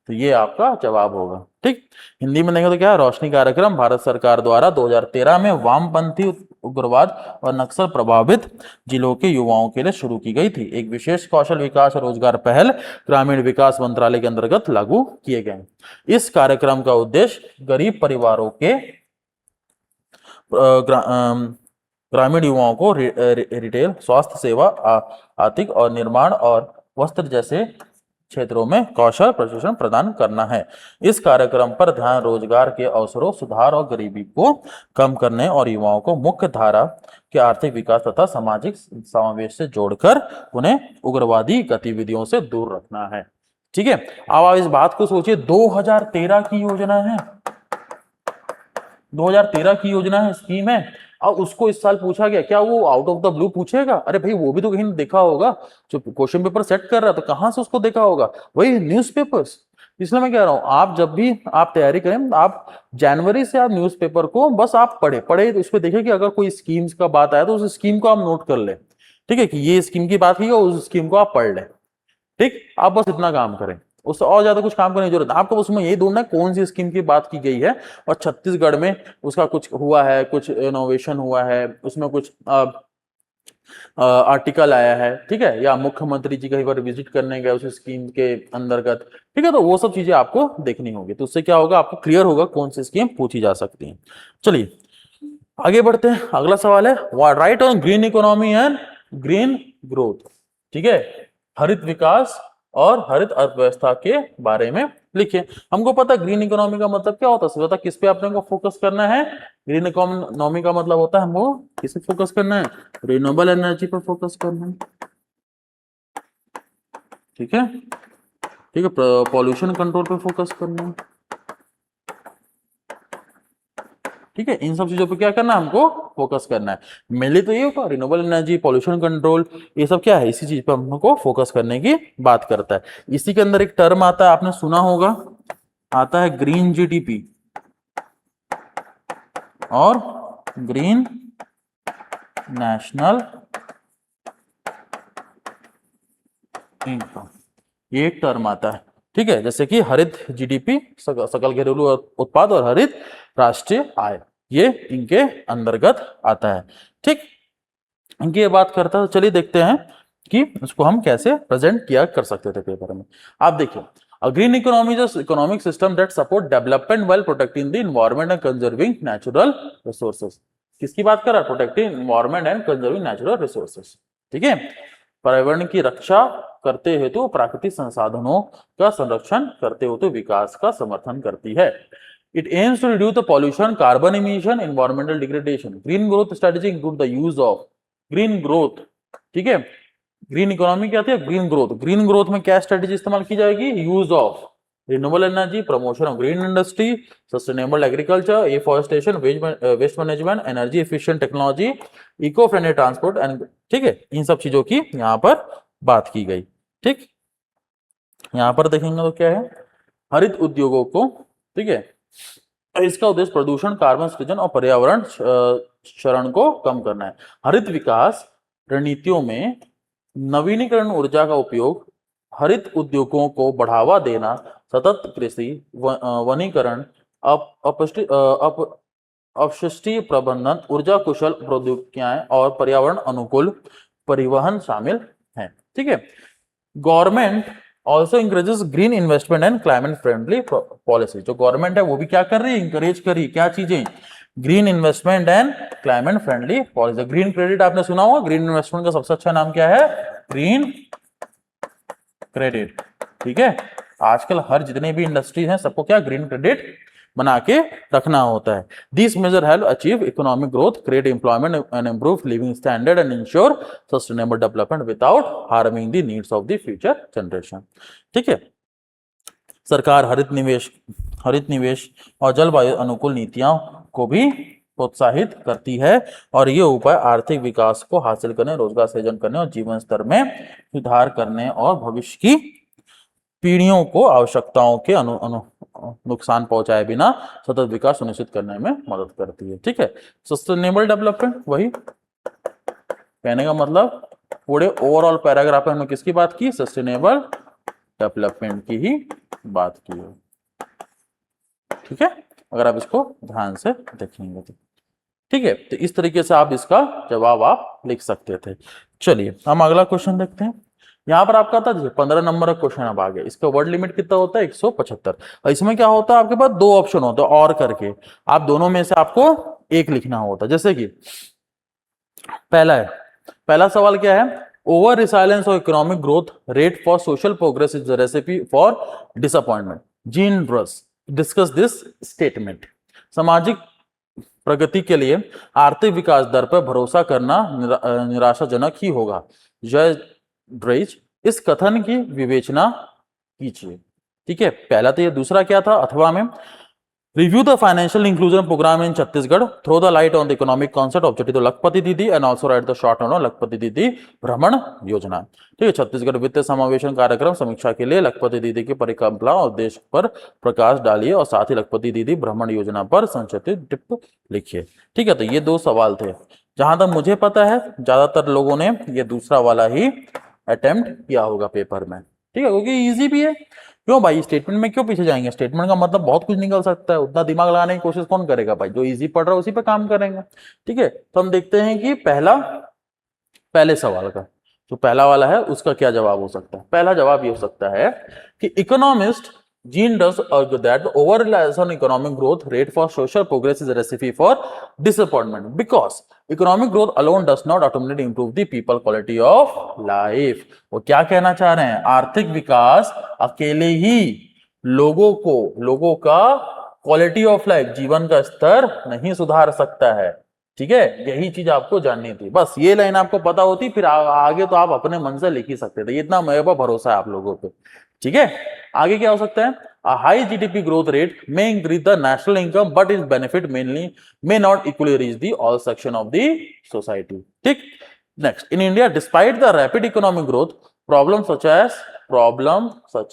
तो ये आपका जवाब होगा, ठीक। हिंदी में देखें तो क्या, रोशनी कार्यक्रम भारत सरकार द्वारा 2013 में वामपंथी उग्रवाद और नक्सल प्रभावित जिलों के युवाओं के लिए शुरू की गई थी। एक विशेष कौशल विकास और रोजगार पहल ग्रामीण विकास मंत्रालय के अंतर्गत लागू किए गए। इस कार्यक्रम का उद्देश्य गरीब परिवारों के ग्रामीण युवाओं को रिटेल, स्वास्थ्य सेवा, आर्थिक और निर्माण और वस्त्र जैसे क्षेत्रों में कौशल प्रशिक्षण प्रदान करना है। इस कार्यक्रम पर ध्यान रोजगार के अवसरों, सुधार और गरीबी को कम करने और युवाओं को मुख्य धारा के आर्थिक विकास तथा सामाजिक समावेश से जोड़कर उन्हें उग्रवादी गतिविधियों से दूर रखना है, ठीक है। अब आप इस बात को सोचिए, 2013 की योजना है, 2013 की योजना है, स्कीम है, और उसको इस साल पूछा गया, क्या वो आउट ऑफ द ब्लू पूछेगा? अरे भाई वो भी तो कहीं देखा होगा, जो क्वेश्चन पेपर सेट कर रहा है तो कहां से उसको देखा होगा, वही न्यूज़पेपर्स। इसलिए मैं कह रहा हूं आप जब भी आप तैयारी करें, आप जनवरी से आप न्यूज़पेपर को बस आप पढ़े उस पर देखिए कि अगर कोई स्कीम्स का बात आया तो उस स्कीम को आप नोट कर ले, ठीक है, कि ये स्कीम की बात की उस स्कीम को आप पढ़ लें, ठीक। आप बस इतना काम करें, उससे और ज्यादा कुछ काम करने की जरूरत है आपको, उसमें यही ढूंढना है कौन सी स्कीम की बात की गई है और छत्तीसगढ़ में उसका कुछ हुआ है, कुछ इनोवेशन हुआ है, उसमें कुछ आर्टिकल आया है, ठीक है, या मुख्यमंत्री जी कहीं पर विजिट करने गए उस स्कीम के अंतर्गत, ठीक है, तो वो सब चीजें आपको देखनी होगी। तो उससे क्या होगा, आपको क्लियर होगा कौन सी स्कीम पूछी जा सकती है। चलिए आगे बढ़ते हैं। अगला सवाल है right on green economy and green growth, ठीक है, हरित विकास और हरित अर्थव्यवस्था के बारे में लिखिए। हमको पता है ग्रीन इकोनॉमी का मतलब क्या होता है, सबसे किस पे अपने को फोकस करना है। ग्रीन इकोनॉमी का मतलब होता है हमको किस पे फोकस करना है, रिन्यूएबल एनर्जी पर फोकस करना है, ठीक है, ठीक है, पॉल्यूशन कंट्रोल पे फोकस करना है, ठीक है, इन सब चीजों पे क्या करना है, हमको फोकस करना है। मेनली तो ये होगा रिन्यूएबल एनर्जी, पॉल्यूशन कंट्रोल, ये सब क्या है, इसी चीज पे हमको फोकस करने की बात करता है। इसी के अंदर एक टर्म आता है, आपने सुना होगा, आता है ग्रीन जीडीपी और ग्रीन नेशनल इनकम, ये एक टर्म आता है, ठीक है, जैसे कि हरित जीडीपी सकल घरेलू उत्पाद और हरित राष्ट्रीय आय, ये इनके अंतर्गत आता है, ठीक। इनकी ये बात करता है, चलिए देखते हैं कि इसको हम कैसे प्रेजेंट किया कर सकते थे पेपर में। आप देखिए, a green economy is an economic system that support development while protecting the environment and conserving natural resources। किसकी बात कर रहा है, protecting environment and conserving natural resources, ठीक है, पर्यावरण की रक्षा करते हेतु प्राकृतिक संसाधनों का संरक्षण करते हुए विकास का समर्थन करती है। It aims to reduce the pollution, carbon emission, environmental degradation. Green growth strategy include the use of green growth, ठीक है, ग्रीन इकोनॉमी क्या थी, ग्रीन ग्रोथ। ग्रीन ग्रोथ में क्या स्ट्रेटेजी इस्तेमाल की जाएगी, use of renewable energy, promotion of green industry, sustainable agriculture, afforestation, waste management, energy efficient technology, eco friendly transport and, ठीक है, इन सब चीजों की यहाँ पर बात की गई, ठीक। यहाँ पर देखेंगे तो क्या है, हरित उद्योगों को, ठीक है, इसका उद्देश्य प्रदूषण, कार्बन सृजन और पर्यावरण क्षरण को कम करना है। हरित विकास रणनीतियों में नवीनीकरण ऊर्जा का उपयोग, हरित उद्योगों को बढ़ावा देना, सतत कृषि, वनीकरण, अपशिष्ट प्रबंधन, ऊर्जा कुशल प्रौद्योगिकियां और पर्यावरण अनुकूल परिवहन शामिल हैं, ठीक है। Government also encourages green investment and climate friendly policy. जो गवर्नमेंट है वो भी क्या कर रही है, इंकरेज कर रही है, क्या चीजें, green investment and climate friendly policy. Green credit आपने सुना होगा, ग्रीन इन्वेस्टमेंट का सबसे अच्छा नाम क्या है, ग्रीन क्रेडिट, ठीक है। आजकल हर जितने भी इंडस्ट्रीज हैं सबको क्या ग्रीन क्रेडिट बना के रखना होता है। This measure help achieve economic growth, create employment and improve living standard and ensure sustainable development without harming the needs of the future generation, ठीक है। सरकार हरित निवेश और जलवायु अनुकूल नीतियों को भी प्रोत्साहित करती है और ये उपाय आर्थिक विकास को हासिल करने, रोजगार सृजन करने और जीवन स्तर में सुधार करने और भविष्य की पीढ़ियों को आवश्यकताओं के नुकसान पहुंचाए बिना सतत विकास सुनिश्चित करने में मदद करती है, ठीक है। सस्टेनेबल डेवलपमेंट, वही कहने का मतलब पूरे ओवरऑल पैराग्राफ में हमने किसकी बात की, सस्टेनेबल डेवलपमेंट की ही बात की है, ठीक है, अगर आप इसको ध्यान से देखेंगे तो, ठीक है। तो इस तरीके से आप इसका जवाब आप लिख सकते थे। चलिए हम अगला क्वेश्चन देखते हैं। यहाँ पर आपका था 15 नंबर का क्वेश्चन अब आ गया। इसका वर्ड लिमिट कितना होता है, 175। और इसमें क्या होता है, आपके पास दो ऑप्शन होते हैं और करके, आप दोनों में से आपको एक लिखना होता है। जैसे कि पहला सवाल क्या है, ओवर रिसाइलेंस और economic growth rate for social progress is the recipe for disappointment. Gene रस डिस्कस दिस स्टेटमेंट। सामाजिक प्रगति के लिए आर्थिक विकास दर पर भरोसा करना निराशाजनक ही होगा। जय ड्रेज इस कथन की विवेचना कीजिए, ठीक है, पहला तो ये। दूसरा क्या था, अथवा में review the financial inclusion program in Chhattisgarh, throw the light on the economic concept objective Lakhpati Didi and also write the short note on Lakhpati Didi भ्रमण योजना, ठीक है। छत्तीसगढ़ वित्तीय समावेशन कार्यक्रम समीक्षा के लिए लखपति दीदी की परिकल्पना और उद्देश्य पर प्रकाश डालिए और साथ ही लखपति दीदी भ्रमण योजना पर संक्षिप्त टिप्प लिखिए, ठीक है। तो ये दो सवाल थे। जहां तक मुझे पता है ज्यादातर लोगों ने ये दूसरा वाला ही अटेम्प्ट किया होगा पेपर में, ठीक है, क्योंकि इजी भी है। क्यों भाई, स्टेटमेंट में क्यों पीछे जाएंगे, स्टेटमेंट का मतलब बहुत कुछ निकल सकता है, उतना दिमाग लगाने की कोशिश कौन करेगा भाई, जो इजी पढ़ रहा है उसी पे काम करेंगे, ठीक है। तो हम देखते हैं कि पहला पहले सवाल का। जो पहला वाला है उसका क्या जवाब हो सकता है? पहला जवाब ये हो सकता है कि economist gene does argue that the over reliance on economic growth rate for social progress is a recipe for disappointment because economic growth alone does not automatically improve the people quality of life। वो क्या कहना चाह रहे हैं? आर्थिक विकास अकेले ही लोगों का क्वालिटी ऑफ लाइफ, जीवन का स्तर नहीं सुधार सकता है। ठीक है, यही चीज आपको जाननी थी। बस ये लाइन आपको पता होती, फिर आगे तो आप अपने मन से लिख ही सकते थे। इतना मेरे पर भरोसा है आप लोगों पे। ठीक है, आगे क्या हो सकता है? A high GDP growth rate may increase the national income, but its benefit may not equally reach the all section of the society। ठीक। Next, in India, despite the rapid economic growth, problems such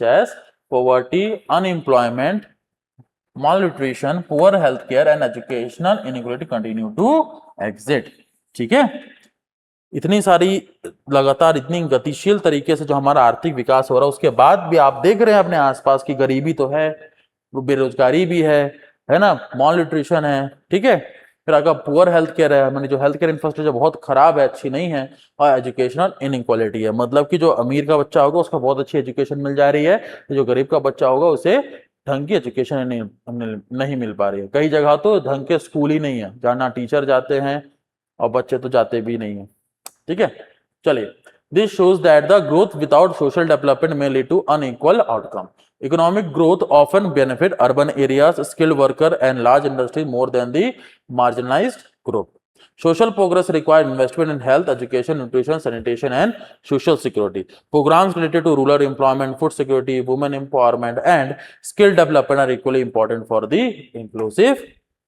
as poverty, unemployment, malnutrition, poor healthcare and educational inequality continue to exist। ठीक है, इतनी सारी लगातार इतनी गतिशील तरीके से जो हमारा आर्थिक विकास हो रहा है, उसके बाद भी आप देख रहे हैं अपने आसपास की गरीबी तो है, बेरोजगारी भी है ना, मॉल न्यूट्रिशन है। ठीक है, फिर अगर पुअर हेल्थ केयर है, मैंने जो हेल्थ केयर इंफ्रास्ट्रक्चर बहुत खराब है, अच्छी नहीं है, और एजुकेशनल इनइक्वालिटी है, मतलब कि जो अमीर का बच्चा होगा उसको बहुत अच्छी एजुकेशन मिल जा रही है, जो गरीब का बच्चा होगा उसे ढंग की एजुकेशन नहीं मिल पा रही है। कई जगह तो ढंग के स्कूल ही नहीं है, जहाँ ना टीचर जाते हैं और बच्चे तो जाते भी नहीं है। ठीक है, चलिए, this shows that the growth without social development may lead to unequal outcome. Economic growth often benefit urban areas, skilled worker and large industry more than the marginalised group. Social progress requires investment in health, education, nutrition, sanitation, and social security. Programs related to rural employment, food security, women empowerment, and skill development are equally important for the inclusive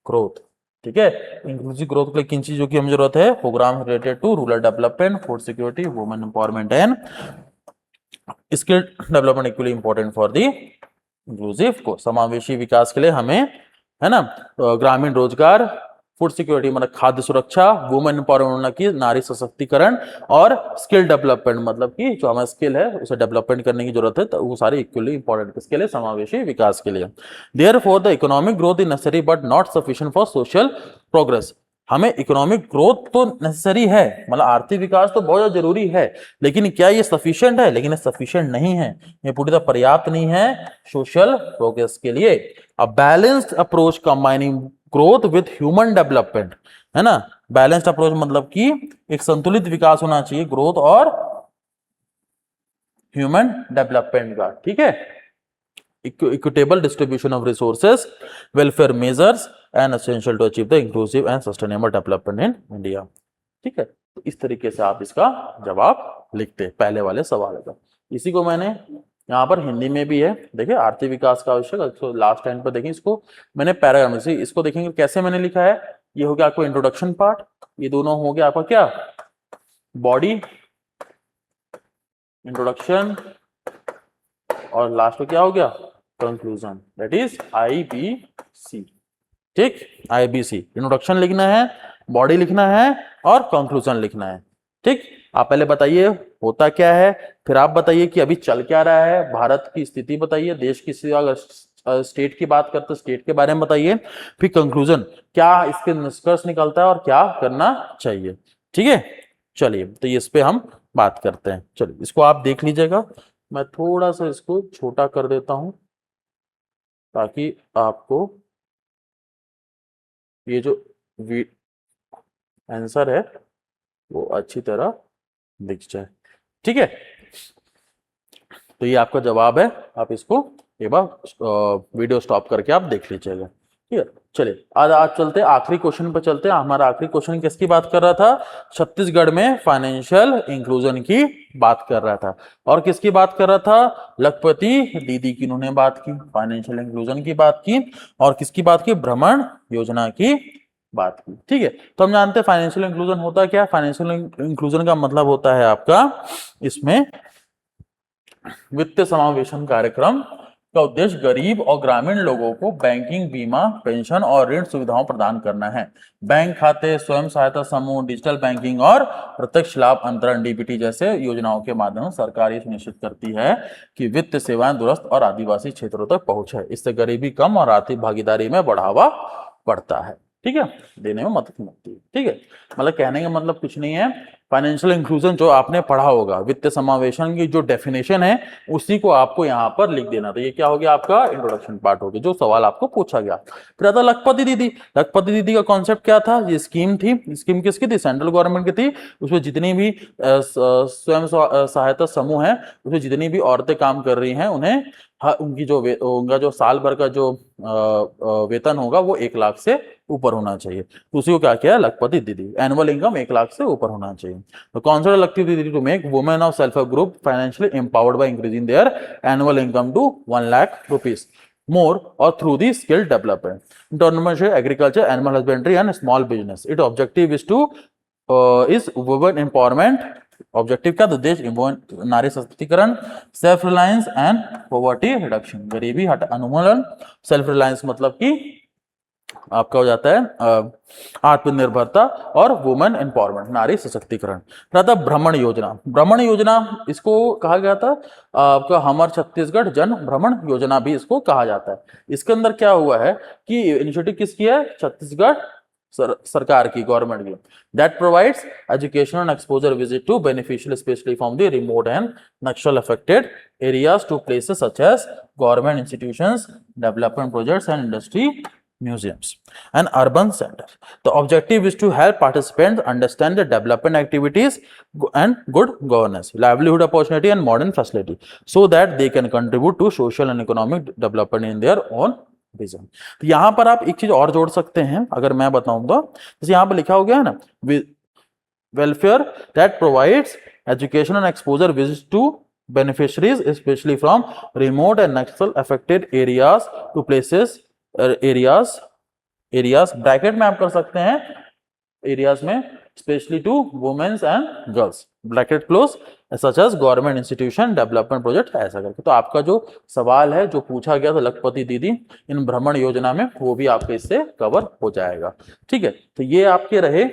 growth। ठीक है, inclusive growth के लिए किन चीजों की हमें जरूरत है? Program related to rural development, food security, women empowerment and skill development equally important for the inclusive growth. समावेशी विकास के लिए हमें, है ना, ग्रामीण रोजगार, फूड सिक्योरिटी मतलब खाद्य सुरक्षा, वुमेन एम्पावरमेंट की नारी सशक्तिकरण, और स्किल डेवलपमेंट मतलब कि जो हमारा स्किल है उसे डेवलपमेंट करने की जरूरत है, तो वो सारे इक्वली इंपॉर्टेंट किसके लिए? समावेशी विकास के लिए। Therefore the economic growth is necessary but not sufficient for social progress. हमें इकोनॉमिक ग्रोथ तो नेसेसरी है, मतलब आर्थिक विकास तो बहुत ज्यादा जरूरी है, लेकिन क्या ये सफिशिएंट है? लेकिन ये सफिशिएंट नहीं है, ये पूरी तरह पर्याप्त नहीं है सोशल प्रोग्रेस के लिए। A balanced approach combining growth with human development, है ना, बैलेंस्ड अप्रोच मतलब कि एक संतुलित विकास होना चाहिए ग्रोथ और ह्यूमन डेवलपमेंट का। ठीक है, equitable distribution of resources, welfare measures and essential to achieve the inclusive and sustainable development in India. ठीक है, तो इस तरीके से आप इसका जवाब लिखते हैं पहले वाले सवाल का। इसी को मैंने यहाँ पर हिंदी में भी है, देखिए, आर्थिक विकास का आवश्यक, तो लास्ट टाइम पर देखें, इसको मैंने पैराग्राफ से, इसको देखेंगे कैसे मैंने लिखा है। ये हो गया आपको इंट्रोडक्शन पार्ट, ये दोनों हो गया आपका क्या? बॉडी, इंट्रोडक्शन, और लास्ट में क्या हो गया? Conclusion, that is IBC। ठीक, IBC, इंट्रोडक्शन लिखना है, बॉडी लिखना है और कंक्लूजन लिखना है। ठीक, आप पहले बताइए होता क्या है, फिर आप बताइए कि अभी चल क्या रहा है, भारत की स्थिति बताइए, देश की स्टेट की बात करते स्टेट के बारे में बताइए, फिर कंक्लूजन, क्या इसके निष्कर्ष निकलता है और क्या करना चाहिए। ठीक है, चलिए, तो इस पे हम बात करते हैं। चलिए, इसको आप देख लीजिएगा, मैं थोड़ा सा इसको छोटा कर देता हूं ताकि आपको ये जो आंसर है वो अच्छी तरह दिख जाए। ठीक है, तो ये आपका जवाब है, आप इसको एक बार वीडियो स्टॉप करके आप देख लीजिएगा। ठीक है, चलिए, आज चलते आखिरी क्वेश्चन पर चलते हैं। हमारा आखिरी क्वेश्चन किसकी बात कर रहा था? छत्तीसगढ़ में फाइनेंशियल इंक्लूजन की बात कर रहा था, और किसकी बात कर रहा था? लखपति दीदी की उन्होंने बात की, फाइनेंशियल इंक्लूजन की बात की, और किसकी बात की? भ्रमण योजना की बात की। ठीक है, तो हम जानते हैं फाइनेंशियल इंक्लूजन होता क्या है। फाइनेंशियल इंक्लूजन का मतलब होता है आपका, इसमें वित्तीय समावेशन कार्यक्रम का उद्देश्य गरीब और ग्रामीण लोगों को बैंकिंग, बीमा, पेंशन और ऋण सुविधाओं प्रदान करना है। बैंक खाते, स्वयं सहायता समूह, डिजिटल बैंकिंग और प्रत्यक्ष लाभ अंतरण DBT जैसे योजनाओं के माध्यम से सरकार ये सुनिश्चित करती है कि वित्त सेवाएं दूरस्थ और आदिवासी क्षेत्रों तक पहुंचे। इससे गरीबी कम और आर्थिक भागीदारी में बढ़ावा बढ़ता है। ठीक है, देने में मदद मिलती है। ठीक है, मतलब कहने का मतलब कुछ नहीं है, फाइनेंशियल इंक्लूजन जो आपने पढ़ा होगा, वित्त समावेशन की जो डेफिनेशन है उसी को आपको यहाँ पर लिख देना। तो ये क्या हो गया आपका इंट्रोडक्शन पार्ट हो गया, जो सवाल आपको पूछा गया। फिर आता लखपति दीदी। लखपति दीदी का कॉन्सेप्ट क्या था? ये स्कीम थी। स्कीम किसकी थी? सेंट्रल गवर्नमेंट की थी। उसमें जितनी भी स्वयं सहायता समूह है, उसमें जितनी भी औरतें काम कर रही हैं उन्हें उनकी जो उनका जो साल भर का जो वेतन होगा वो 1 लाख से ऊपर होना चाहिए। तो उसी को क्या किया लखपति दीदी, एनुअल इनकम 1 लाख से ऊपर होना चाहिए। तो concept Lakhpati Didi to make women of self help group financially empowered by increasing their annual income to 1 lakh rupees more or through the skill development. Entrepreneurship, agriculture, animal husbandry and small business. Its objective is to is women empowerment. Objective क्या? तो देश नारी सशक्तिकरण, self reliance and poverty reduction, गरीबी हट उन्मूलन। Self reliance मतलब कि आपका हो जाता है आत्मनिर्भरता, और वुमेन एम्पावरमेंट नारी सशक्तिकरण। था भ्रमण योजना। भ्रमण योजना इसको कहा गया था आपका हमर छत्तीसगढ़ जन भ्रमण योजना भी इसको कहा जाता है। इसके अंदर क्या हुआ है कि इनिशिएटिव किसकी है? छत्तीसगढ़ सरकार की, गवर्नमेंट की। That provides education and exposure visit to beneficial specially from the remote and Naxal affected areas to places such as government institutions, development projects and industry, museums and urban centers. The objective is to help participants understand the development activities and good governance, livelihood opportunity and modern facility, so that they can contribute to social and economic development in their own region. तो यहाँ पर आप एक चीज और जोड़ सकते हैं, अगर मैं बताऊं तो जैसे यहाँ पर लिखा हो गया है ना, welfare that provides education and exposure visits to beneficiaries especially from remote and naxal affected areas to places areas bracket में आप कर सकते हैं, एरियाज में specially to womens and girls, bracket close, such as government institution, development project, ऐसा करके। तो आपका जो सवाल है जो पूछा गया था लखपति दीदी इन भ्रमण योजना में, वो भी आपके इससे कवर हो जाएगा। ठीक है, तो ये आपके रहे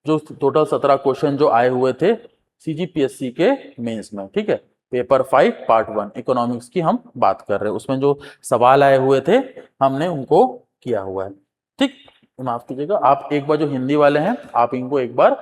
जो टोटल 17 क्वेश्चन जो आए हुए थे सीजीपीएससी के मेंस में। ठीक है, पेपर 5 पार्ट 1 इकोनॉमिक्स की हम बात कर रहे हैं, उसमें जो सवाल आए हुए थे हमने उनको किया हुआ है। ठीक, माफ कीजिएगा, आप एक बार जो हिंदी वाले हैं आप इनको एक बार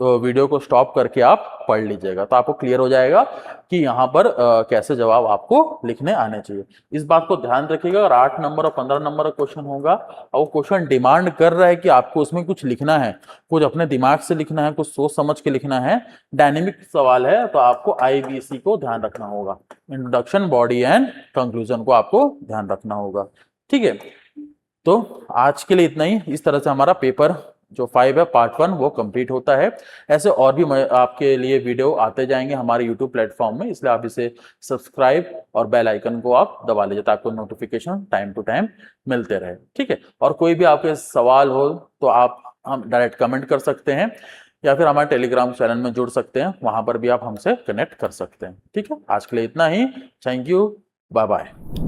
वीडियो को स्टॉप करके आप पढ़ लीजिएगा, तो आपको क्लियर हो जाएगा कि यहाँ पर कैसे जवाब आपको लिखने आने चाहिए। इस बात को ध्यान रखिएगा, अगर 8 नंबर और 15 नंबर का क्वेश्चन होगा और वो क्वेश्चन डिमांड कर रहा है कि आपको उसमें कुछ लिखना है, कुछ अपने दिमाग से लिखना है, कुछ सोच समझ के लिखना है, डायनेमिक सवाल है, तो आपको IBC को ध्यान रखना होगा, इंट्रोडक्शन, बॉडी एंड कंक्लूजन को आपको ध्यान रखना होगा। ठीक है, तो आज के लिए इतना ही। इस तरह से हमारा पेपर जो 5 है पार्ट 1 वो कंप्लीट होता है। ऐसे और भी आपके लिए वीडियो आते जाएंगे हमारे यूट्यूब प्लेटफॉर्म में, इसलिए आप इसे सब्सक्राइब और बेल आइकन को आप दबा लीजिए ताकि नोटिफिकेशन टाइम टू टाइम मिलते रहे। ठीक है, और कोई भी आपके सवाल हो तो आप हम डायरेक्ट कमेंट कर सकते हैं या फिर हमारे टेलीग्राम चैनल में जुड़ सकते हैं, वहां पर भी आप हमसे कनेक्ट कर सकते हैं। ठीक है, आज के लिए इतना ही। Thank you, bye bye.